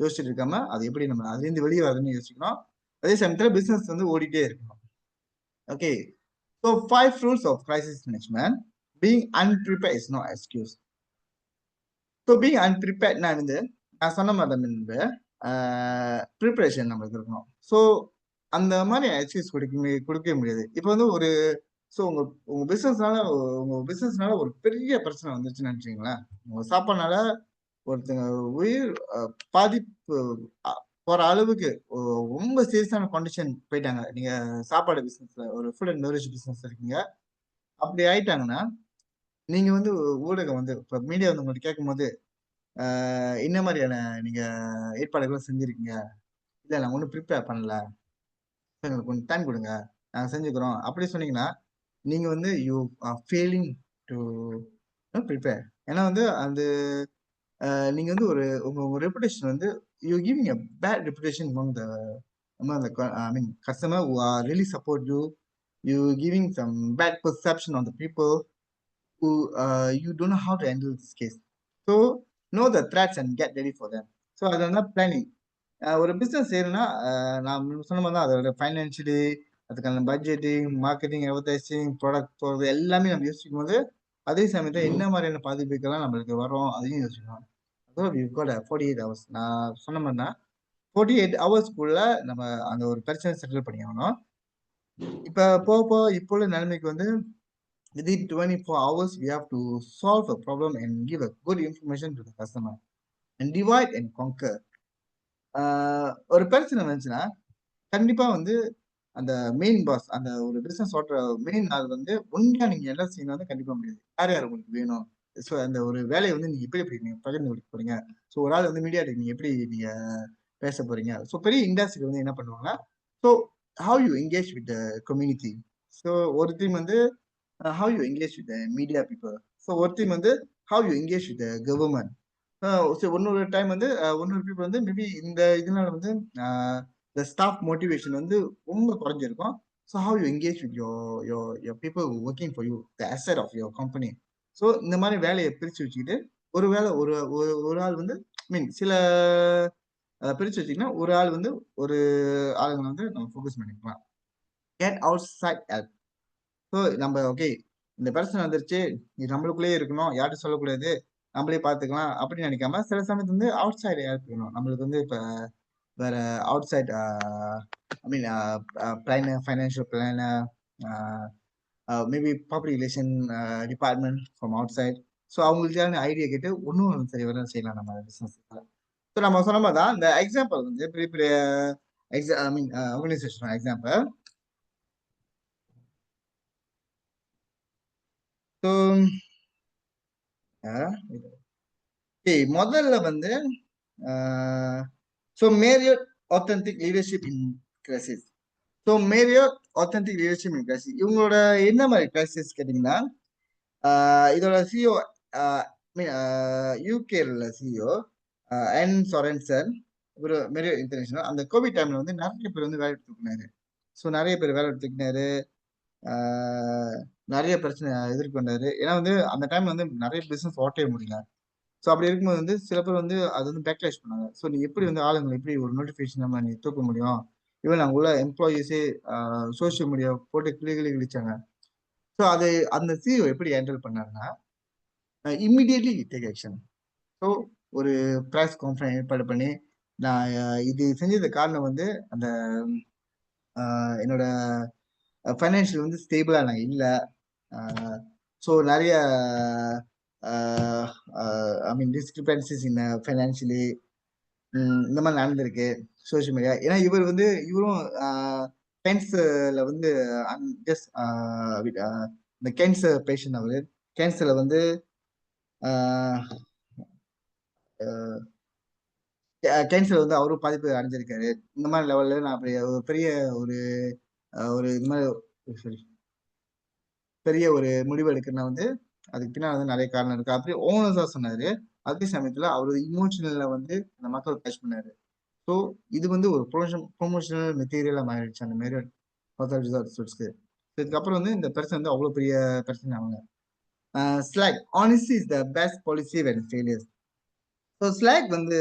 யோசிச்சுட்டு இருக்காம, அது எப்படி நம்ம அதுலேருந்து வெளியே வரதுன்னு யோசிக்கணும். அதே சமயத்துல பிசினஸ் வந்து ஓடிட்டே இருக்கணும். Okay. So 5 rules of crisis management. Being unprepared is no excuse. So being அன்பிரிப்பேர்ட்னா வந்து நான் சொன்ன மாதிரி தான் முன்பு ப்ரிப்பரேஷன் நம்மளுக்கு இருக்கணும். ஸோ அந்த மாதிரி எக்ஸ்கியூஸ் கொடுக்கவே முடியாது. இப்போ வந்து ஒரு ஸோ உங்க உங்க பிசினஸ்னால ஒரு பெரிய பிரச்சனை வந்துச்சுன்னு நினைச்சீங்களேன். உங்க சாப்பாடுனால ஒருத்தங்க உயிர் பாதிப்பு போற அளவுக்கு ரொம்ப சீரியஸான கண்டிஷன் போயிட்டாங்க. நீங்க சாப்பாடு பிசினஸ்ல ஒரு ஃபுட் அண்ட் பெவரேஜ் பிசினஸ் இருக்கீங்க. அப்படி ஆயிட்டாங்கன்னா நீங்க வந்து ஊடகம் வந்து இப்ப மீடியா வந்து உங்கள்ட்ட கேட்கும்போது என்ன மாதிரியான நீங்க ஏற்பாடுகள் செஞ்சிருக்கீங்க? இல்ல நான் ஒண்ணும் ப்ரிப்பேர் பண்ணல. எங்களுக்கு கொஞ்சம் டைம் கொடுங்க. நாங்க செஞ்சுக்கிறோம். அப்படி சொன்னீங்கன்னா, நீங்க வந்து you are failing to prepare. ஏன்னா வந்து அந்த நீங்க வந்து உங்க உங்க ரெப்புடேஷன் வந்து you giving a bad reputation among the I mean customer who are really support you. You giving some bad perception on the people who you don't know how to handle this case. So know the threats and get ready for them. So அதெல்லாம் planning. ஒரு business செய்யணும்னா நான் சொன்ன மாதிரி தான் அதோட financially அதுக்கான budgeting, marketing, advertising, product போகிறது எல்லாமே நம்ம யோசிக்கும் போது அதே சமயத்தில் என்ன மாதிரியான பாதிப்புகள்லாம் நம்மளுக்கு வரும் அதையும் யோசிக்கணும். அதோ வி காட் 48 hours. நான் சொன்ன மாதிரி தான் 48 ஹவர்ஸ்க்குள்ள நம்ம அந்த ஒரு பிரச்சனை செட்டில் பண்ணி ஆகணும். இப்போ போக போக இப்போ உள்ள நிலைமைக்கு வந்து within 24 hours, we have to solve a problem and give a good information to the customer and divide and conquer. ஒரு பிரச்சனை வந்துச்சுன்னா கண்டிப்பா வந்து அந்த மெயின் பாஸ் அந்த ஒரு பிசினஸ் ஓட்டுற மெயின் ஆள் வந்து உண்மையா நீங்க என்ன செய்யணும் வந்து கண்டிப்பா முடியாது. யார் யார் உங்களுக்கு வேணும்? ஸோ அந்த ஒரு வேலையை வந்து நீங்க எப்படி நீங்க பகிர்ந்து கொடுக்க போறீங்க? ஸோ ஒரு ஆள் வந்து மீடியாட்டுக்கு நீங்க எப்படி நீங்க பேச போறீங்க? ஸோ பெரிய இண்டஸ்ட்ரி வந்து என்ன பண்ணுவாங்க? So how you engage with the community. So ஒரு டீம் வந்து how you engage with the media people. So ஒரு டீம் வந்து how you engage with the government. ஒன்னொரு டைம் வந்து ஒன்னொரு பீப்புள் வந்து மேபி இந்த இதனால வந்து the staff motivation வந்து ரொம்ப குறைஞ்சிருக்கும். So how you engage with your people working for you, the asset of your company. So இந்த மாதிரி வேலையை பிரிச்சு வச்சுக்கிட்டு ஒரு வேலை ஒரு ஒரு ஆள் வந்து மீன் சில பிரிச்சு வச்சுக்கிட்டா ஒரு ஆள் வந்து ஒரு ஆளுங்களை வந்து நம்ம ஃபோக்கஸ் பண்ணிக்கலாம். Get outside help. So நம்ம ஓகே இந்த பிரச்சனை வந்துருச்சு, இது நம்மளுக்குள்ளேயே இருக்கணும், யார்ட்டும் சொல்லக்கூடாது, நம்மளே பார்த்துக்கலாம் அப்படின்னு நினைக்காம சில சமயத்துல வந்து அவுட் சைடு ஹெல்ப் வேணும். நம்மளுக்கு வந்து இப்போ வேற outside I mean planner, financial planner, maybe public relation department from outside. So அவங்களுக்கான ஐடியா கேட்டு ஒன்றும் சரி வர செய்யலாம் நம்ம பிஸ்னஸ். ஸோ நம்ம சொன்ன மாதிரி தான் இந்த எக்ஸாம்பிள் வந்து பெரிய பெரிய ஐ மீன் ஆர்கனைசேஷன் எக்ஸாம்பிள். ஸோ முதல்ல வந்து ஸோ மேரியட் ஆத்தென்டிக் லீடர்ஷிப் இன் crisis. So Marriott authentic leadership இன் கிரைசிஸ் இவங்களோட என்ன மாதிரி கிரைசிஸ் கேட்டிங்கன்னா இதோட சிஓ மீன் யூகேல சிஓ என் சொரன்சன் ஒரு மேரியட் இன்டர்நேஷனல் அந்த கோவிட் டைம்ல வந்து நிறைய பேர் வந்து வேலை எடுத்துக்கினாரு. ஸோ நிறைய பேர் வேலை எடுத்துக்கினாரு, நிறைய பிரச்சனை எதிர்கொண்டாரு. ஏன்னா வந்து அந்த டைம் வந்து நிறைய பிசினஸ் ஓட்டவே முடியல. ஸோ அப்படி இருக்கும்போது வந்து சில பேர் வந்து அது வந்து பேக்லாஷ் பண்ணாங்க. ஸோ நீ எப்படி வந்து ஆளுங்களை எப்படி ஒரு நோட்டிஃபிகேஷன் நம்ம நீ தூக்க முடியும்? ஈவன் அங்கே உள்ள எம்ப்ளாயீஸே சோசியல் மீடியா போட்டு கிளி கிழிச்சாங்க. ஸோ அது அந்த சிஇஓ எப்படி ஹேண்டில் பண்ணாருன்னா இம்மிடியட்லி டேக் ஆக்ஷன். ஸோ ஒரு ப்ரெஸ் கான்ஃபரன்ஸ் ஏற்பாடு பண்ணி நான் இது செஞ்சது காரணம் வந்து அந்த என்னோட ஃபைனான்ஷியல் வந்து ஸ்டேபிளா நான் இல்லை. ஸோ நிறைய ஐ மீன் டிஸ்கிரிபன்சிஸ் இன் ஃபைனான்ஷியலி இந்த மாதிரி நடந்திருக்கு சோஷியல் மீடியா. ஏன்னா இவரும் கேன்சர்ல வந்து ஜஸ்ட் இந்த கேன்சர் பேஷண்ட் அவரு கேன்சர்ல வந்து கேன்சர் வந்து அவரும் பாதிப்பு அடைஞ்சிருக்காரு. இந்த மாதிரி லெவல்ல நான் ஒரு பெரிய ஒரு ஒரு இது மாதிரி sorry, பெரிய ஒரு முடிவு எடுக்கிறனா வந்து அதுக்கு பின்னாடி வந்து நிறைய காரணம் இருக்கு. அப்படியே ஓனர்ஸா சொன்னாரு. அதே சமயத்துல அவரோட இமோஷனல்ல வந்து அந்த மக்கள் டச் பண்ணாரு. ஸோ இது வந்து ஒரு ப்ரொமோஷனல் மெட்டீரியலா மாறிடுச்சு அந்த மாதிரி ரிசார்ட்ஸ்க்கு. இதுக்கப்புறம் வந்து இந்த பிரச்சனை வந்து அவ்வளவு பெரிய பிரச்சனை அவங்க. Slack honesty is the best policy when failures. So slack வந்து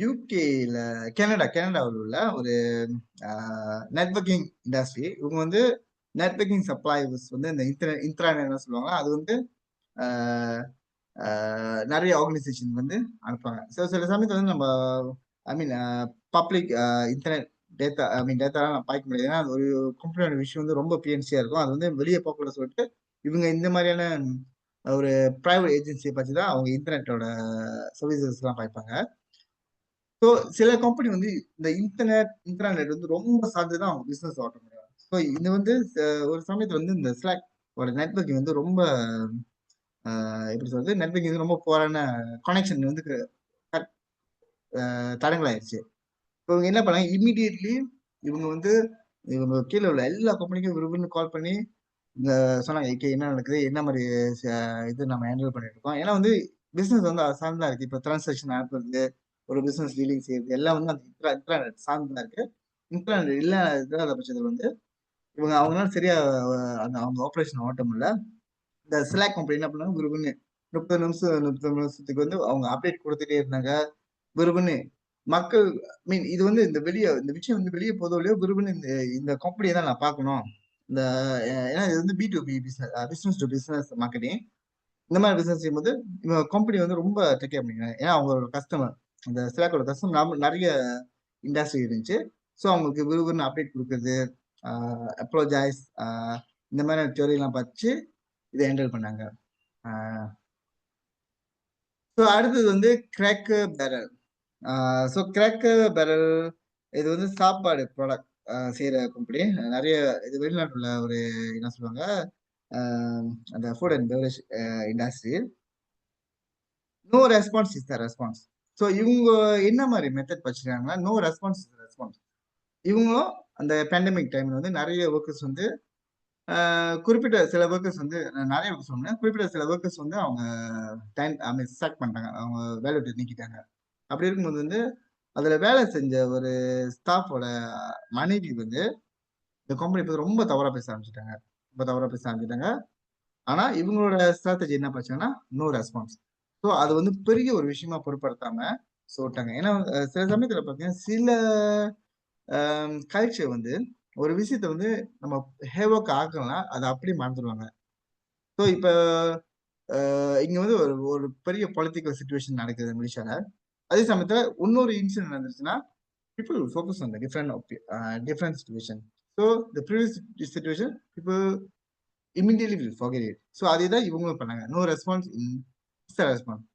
யூகேல கனடாவில் உள்ள ஒரு நெட்வொர்க்கிங் இண்டஸ்ட்ரி. இவங்க வந்து நெட்வொர்க்கிங் சப்ளைஸ் வந்து இந்த இன்ட்ரானெட் சொல்லுவாங்க. அது வந்து நிறைய ஆர்கனைசேஷன் வந்து அனுப்புவாங்க. ஸோ சில சமயத்தில் வந்து நம்ம ஐ மீன் பப்ளிக் இன்டர்நெட் டேட்டா ஐ மீன் டேட்டாலாம் நான் பார்க்க முடியாது. ஏன்னா அது ஒரு கம்பெனியோட விஷயம் வந்து ரொம்ப பிஎன்சியா இருக்கும். அது வந்து வெளியே போகக்கூட சொல்லிட்டு இவங்க இந்த மாதிரியான ஒரு பிரைவேட் ஏஜென்சியை பற்றி தான் அவங்க இன்டர்நெட்டோட சர்வீசஸ் எல்லாம் பார்ப்பாங்க. ஸோ சில கம்பெனி வந்து இந்த இன்டர்நெட் வந்து ரொம்ப சார்ந்துதான் அவங்க பிசினஸ் ஓட்ட முடியும். ஸோ இது வந்து ஒரு சமயத்துல வந்து இந்த ஸ்லாக் ஒரு நெட்வொர்க்கிங் வந்து ரொம்ப எப்படி சொல்றது நெட்வொர்க்கிங் வந்து ரொம்ப போரான கனெக்ஷன் வந்து தடங்களாயிருச்சு. இப்போ இவங்க என்ன பண்ணாங்க இம்மிடியட்லி இவங்க வந்து இவங்க கீழே உள்ள எல்லா கம்பெனிக்கும் விரும்புன்னு கால் பண்ணி இந்த சொன்னாங்க என்ன நடக்குது என்ன மாதிரி இது நம்ம ஹேண்டில் பண்ணிட்டு இருக்கோம். ஏன்னா வந்து பிசினஸ் வந்து அது சார்ந்தா இருக்கு. இப்போ டிரான்சாக்ஷன் அனுப்புறது ஒரு பிசினஸ் டீலிங் செய்யறது எல்லாம் வந்து அந்த இன்டர்நெட் சார்ந்தா இருக்கு. இன்டர்நெட் இல்லாத பட்சத்தில் வந்து இவங்க அவங்களால சரியா அந்த அவங்க ஆப்ரேஷன் ஓட்ட முடியல. இந்த ஸ்லாக் கம்பெனி என்ன பண்ணாங்க குருகுன்னு 30 நிமிஷத்துக்கு வந்து அவங்க அப்டேட் கொடுத்துட்டே இருந்தாங்க. குருகுன்னு மக்கள் மீன் இது வந்து இந்த விஷயம் வந்து வெளியே போதோ இல்லையோ குருகுன்னு இந்த கம்பெனியை தான் நான் பார்க்கணும். இந்த ஏன்னா இது வந்து B2B business to business marketing. இந்த மாதிரி பிசினஸ் செய்யும்போது கம்பெனி வந்து ரொம்ப டேக் கேர் பண்ணிக்கிறாங்க. ஏன்னா அவங்களோட கஸ்டமர் இந்த ஸ்லாக்கோட கஸ்டமர் நிறைய இண்டஸ்ட்ரி இருந்துச்சு. ஸோ அவங்களுக்கு விறுவிறுன்னு அப்டேட் கொடுக்குறது அப்ளோஜைஸ் இந்த மாதிரி தியரியெல்லாம் பார்த்து இதை ஹேண்டில் பண்ணாங்க. ஸோ அடுத்தது வந்து Cracker Barrel. So Cracker Barrel இது வந்து சாப்பாடு ப்ராடக்ட் செய்யற கம்பெனி. நிறைய இது வெளிநாட்டுல ஒரு என்ன சொல்லுவாங்க அந்த food and beverage industry. No response is the response. So இவங்க என்ன மாதிரி மெத்தட் வச்சிருக்காங்கன்னா நோ ரெஸ்பான்ஸ் இஸ் ரெஸ்பான்ஸ். இவங்களும் அந்த பேண்டமிக் டைம்ல வந்து நிறைய ஒர்க்கர்ஸ் வந்து குறிப்பிட்ட சில ஒர்க்கர்ஸ் வந்து நிறைய ஒர்க்கர்ஸ் சொன்னேன். குறிப்பிட்ட சில ஒர்க்கர்ஸ் வந்து அவங்க டைம் ஐ மீன் ஸ்டார்ட் பண்ணிட்டாங்க. அவங்க வேலை விட்டு நீக்கிட்டாங்க. அப்படி இருக்கும்போது வந்து அதுல வேலை செஞ்ச ஒரு ஸ்டாஃபோட மனைவி வந்து இந்த கம்பெனி பத்தி ரொம்ப தவறா பேச ஆரம்பிச்சிட்டாங்க. ரொம்ப தவறா பேச ஆரம்பிச்சிட்டாங்க. ஆனா இவங்களோட ஸ்ட்ராட்டஜி என்ன பண்ணாங்கன்னா நோ ரெஸ்பான்ஸ். ஸோ அது வந்து பெரிய ஒரு விஷயமா பொருட்படுத்தாம சொல்லிட்டாங்க. ஏன்னா சில சமயத்துல பாத்தீங்கன்னா சில கல்ச்சர் வந்து ஒரு விஷயத்த வந்து நம்ம ஹேவோக்கு ஆக்கலாம் அதை அப்படியே மறந்துடுவாங்க. ஸோ இப்ப இங்க வந்து ஒரு ஒரு பெரிய பொலிட்டிக்கல் சுச்சுவேஷன் நடக்குது மலேசியால. அதே சமயத்துல இன்னொரு இன்சிடென்ட் நடந்துச்சுன்னா people will focus on the different situation. So the previous situation people immediately will forget it. So அதேதான் இவங்களும் பண்ணாங்க. நோ ரெஸ்பான்ஸ் ரெஸ்பான்ஸ்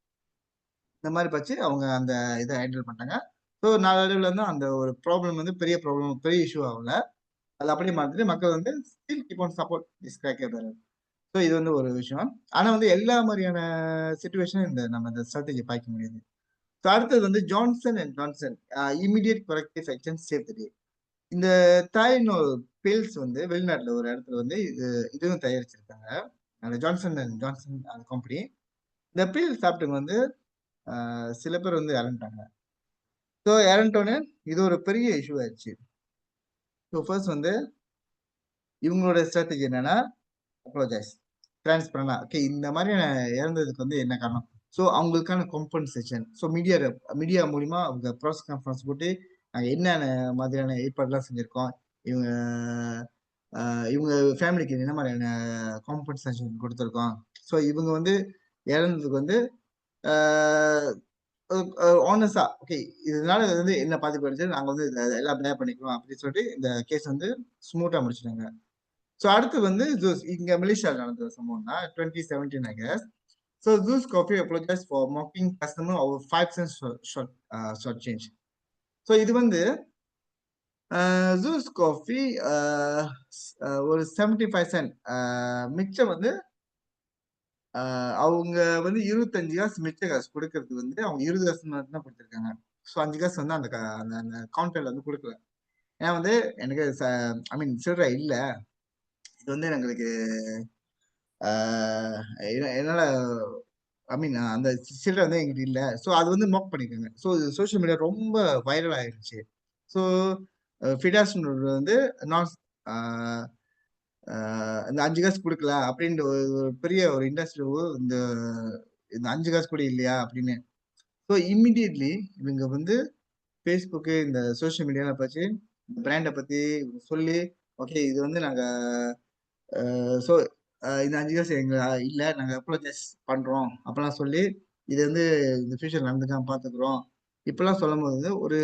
இந்த மாதிரி பச்சு அவங்க அந்த இதை ஹேண்டில் பண்ணிட்டாங்க. ஸோ நாளடைவில் வந்து அந்த ஒரு ப்ராப்ளம் வந்து பெரிய இஷ்யூ ஆகல. அது அப்படியே மாத்திட்டு மக்கள் வந்து still keep on support this Cracker Barrel. So இது வந்து ஒரு விஷயம். ஆனா வந்து எல்லா மாதிரியான சுச்சுவேஷனும் நம்ம இந்த ஸ்ட்ராட்டஜி பார்க்க முடியாது. ஸோ அடுத்தது வந்து Johnson and Johnson immediate corrective action save the day. இந்த தாய்நோய் பில்ஸ் வந்து வெளிநாட்டுல ஒரு இடத்துல வந்து இதுவும் தயாரிச்சிருக்காங்க. அந்த ஜான்சன் அண்ட் ஜான்சன் அந்த கம்பெனி. இந்த பில் சாப்பிட்டு வந்து சில பேர் வந்து இறந்துட்டாங்க. ஸோ இறந்துட்டோன்னே இது ஒரு பெரிய இஷ்யூ ஆயிடுச்சு. ஸோ ஃபர்ஸ்ட் வந்து இவங்களோட ஸ்ட்ராட்டஜி என்னன்னா அப்ளோஜைஸ் டிரான்ஸ்பரண்டா ஓகே இந்த மாதிரி இறந்ததுக்கு வந்து என்ன காரணம். ஸோ அவங்களுக்கான காம்பன்சேஷன். ஸோ மீடியா மூலியமா அவங்க ப்ரெஸ் கான்ஃபரன்ஸ் போட்டு நாங்கள் என்னென்ன மாதிரியான ஏற்பாடுலாம் செஞ்சிருக்கோம், இவங்க இவங்க ஃபேமிலிக்கு என்ன மாதிரியான காம்பன்சேஷன் கொடுத்துருக்கோம். ஸோ இவங்க வந்து இழந்ததுக்கு வந்து ஆனஸ்டா ஓகே இதனால வந்து என்ன பாதிப்பு அடைஞ்சு நாங்க வந்து எல்லாம் பேர் பண்ணிக்கிறோம் அப்படின்னு சொல்லிட்டு இந்த கேஸ் வந்து ஸ்மூத்தா முடிச்சிட்டாங்க. ஸோ அடுத்து வந்து ஜூஸ் இங்க மலேசியாவில் நடந்த சம்பவம் தான் 2017 I guess. So Zeus Coffee apologized for mocking customer over 5 cents short change. So இது வந்து ஜூஸ் காஃபி ஒரு 75 சென்ட் மிச்சம் வந்து அவங்க வந்து 25 காசு மிச்ச காசு கொடுக்கறது வந்து அவங்க 20 காசு மட்டும் தான் கொடுத்துருக்காங்க. ஸோ 5 காசு வந்து அந்த அந்த கவுண்டர்ல வந்து கொடுக்கல. ஏன்னா வந்து எனக்கு ஐ மீன் சில்லற இல்ல இது வந்து எங்களுக்கு என்னால ஐ மீன் அந்த சில்லற வந்து எங்களுக்கு இல்ல. ஸோ அது வந்து மோக் பண்ணிருக்காங்க. ஸோ சோசியல் மீடியா ரொம்ப வைரல் ஆயிருச்சு. ஸோ ஃபிடாஸ் வந்து நான் இந்த 5 காசு கொடுக்கல அப்படின்ற ஒரு பெரிய ஒரு இண்டஸ்ட்ரி இந்த இந்த 5 காசு கூட இல்லையா அப்படின்னு. ஸோ இம்மிடியட்லி இவங்க வந்து ஃபேஸ்புக்கு இந்த சோசியல் மீடியால பற்றி பிராண்டை பத்தி சொல்லி ஓகே இது வந்து நாங்க ஸோ இந்த 5 காசு எங்க இல்ல நாங்க அப்ரோச்சஸ் பண்றோம் அப்பெல்லாம் சொல்லி இது வந்து இந்த ஃபியூச்சர் நடந்துக்காம பாத்துக்கிறோம் இப்பெல்லாம் சொல்லும் போது வந்து ஒரு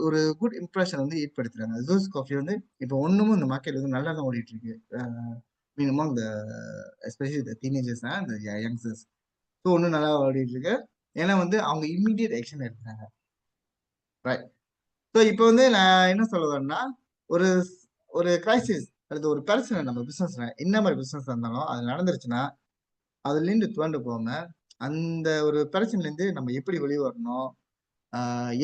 ஒரு குட் இம்ப்ரெஷன் வந்து ஏற்படுத்துறாங்க. ஜூஸ் காஃபி வந்து இப்போ ஒண்ணுமும் இந்த மார்க்கெட் வந்து நல்லா தான் ஓடிட்டு இருக்கு. மீன் இந்த எஸ்பெஷலி இந்த டீனேஜர்ஸ் இந்த யங்ஸ்டர்ஸ் ஸோ ஒன்றும் நல்லா ஓடிட்டு இருக்கு. ஏன்னா வந்து அவங்க இம்மிடியட் ஆக்ஷன் எடுத்தாங்க. ரைட். ஸோ இப்போ வந்து நான் என்ன சொல்ல வரேன்னா ஒரு ஒரு கிரைசிஸ் அல்லது ஒரு பிரச்சனை நம்ம பிசினஸ்ல என்ன மாதிரி பிசினஸ் இருந்தாலும் அது நடந்துருச்சுன்னா அதுலேருந்து துவண்டு போகாம அந்த ஒரு பிரச்சனைலேருந்து நம்ம எப்படி வெளியே வரணும்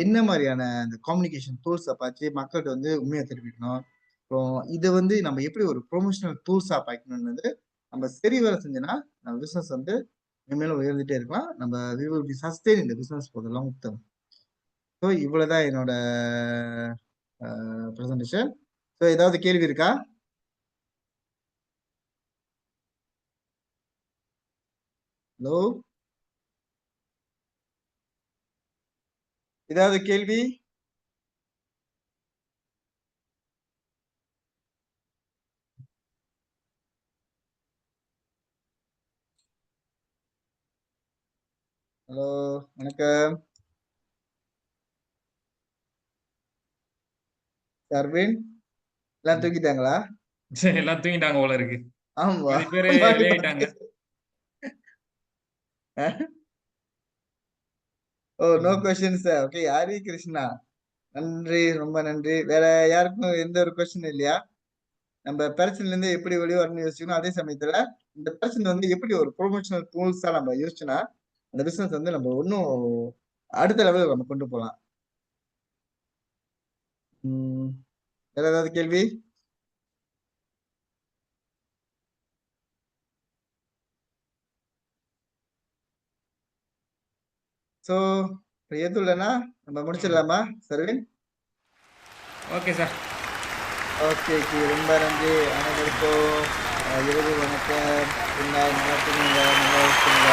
என்ன மாதிரியான அந்த கம்யூனிகேஷன் டூல்ஸை பார்த்து மக்கள்கிட்ட வந்து உண்மையை தெரிவிக்கணும். அப்புறம் இதை வந்து நம்ம எப்படி ஒரு ப்ரொமோஷனல் டூல்ஸாக பார்க்கணும்னு நம்ம சரி வேலை செஞ்சோன்னா நம்ம பிஸ்னஸ் வந்து மேலும் உயர்ந்துட்டே இருக்கலாம். நம்ம வி வில் பி சஸ்டெயின் இந்த business for the long term. So இவ்வளோதான் என்னோட ப்ரெசன்டேஷன். ஸோ ஏதாவது கேள்வி இருக்கா? ஹலோ, ஏதாவது கேள்வி? ஹலோ, வணக்கம். அரவிந்த் எல்லாம் தூக்கிட்டாங்களா? எல்லாம் தூங்கிட்டாங்க போல இருக்கு. ஆமா, பாதி பேரு வெளியாயிட்டாங்க. Oh no questions. Okay, Hari Krishna நன்றி, ரொம்ப நன்றி. வேற யாருக்கும் எந்த ஒரு கொஸ்டின் இல்லையா? நம்ம பிரச்சனைல இருந்து எப்படி வெளியே வரணும்னு யோசிக்கணும். அதே சமயத்துல இந்த பிரச்சனை வந்து எப்படி ஒரு ப்ரொமோஷனல் டூல்ஸா நம்ம யோசிச்சோன்னா அந்த பிசினஸ் வந்து நம்ம இன்னும் அடுத்த லெவலுக்கு நம்ம கொண்டு போகலாம். வேற ஏதாவது கேள்வி? ஸோ எதுவும் இல்லைன்னா நம்ம முடிச்சிடலாமா சர்வின்? Okay sir. ஓகே, ரொம்ப நன்றி அனைவருக்கும். இரவு வணக்கம். நல்லா தூங்குங்க, நல்லா இருக்குங்க.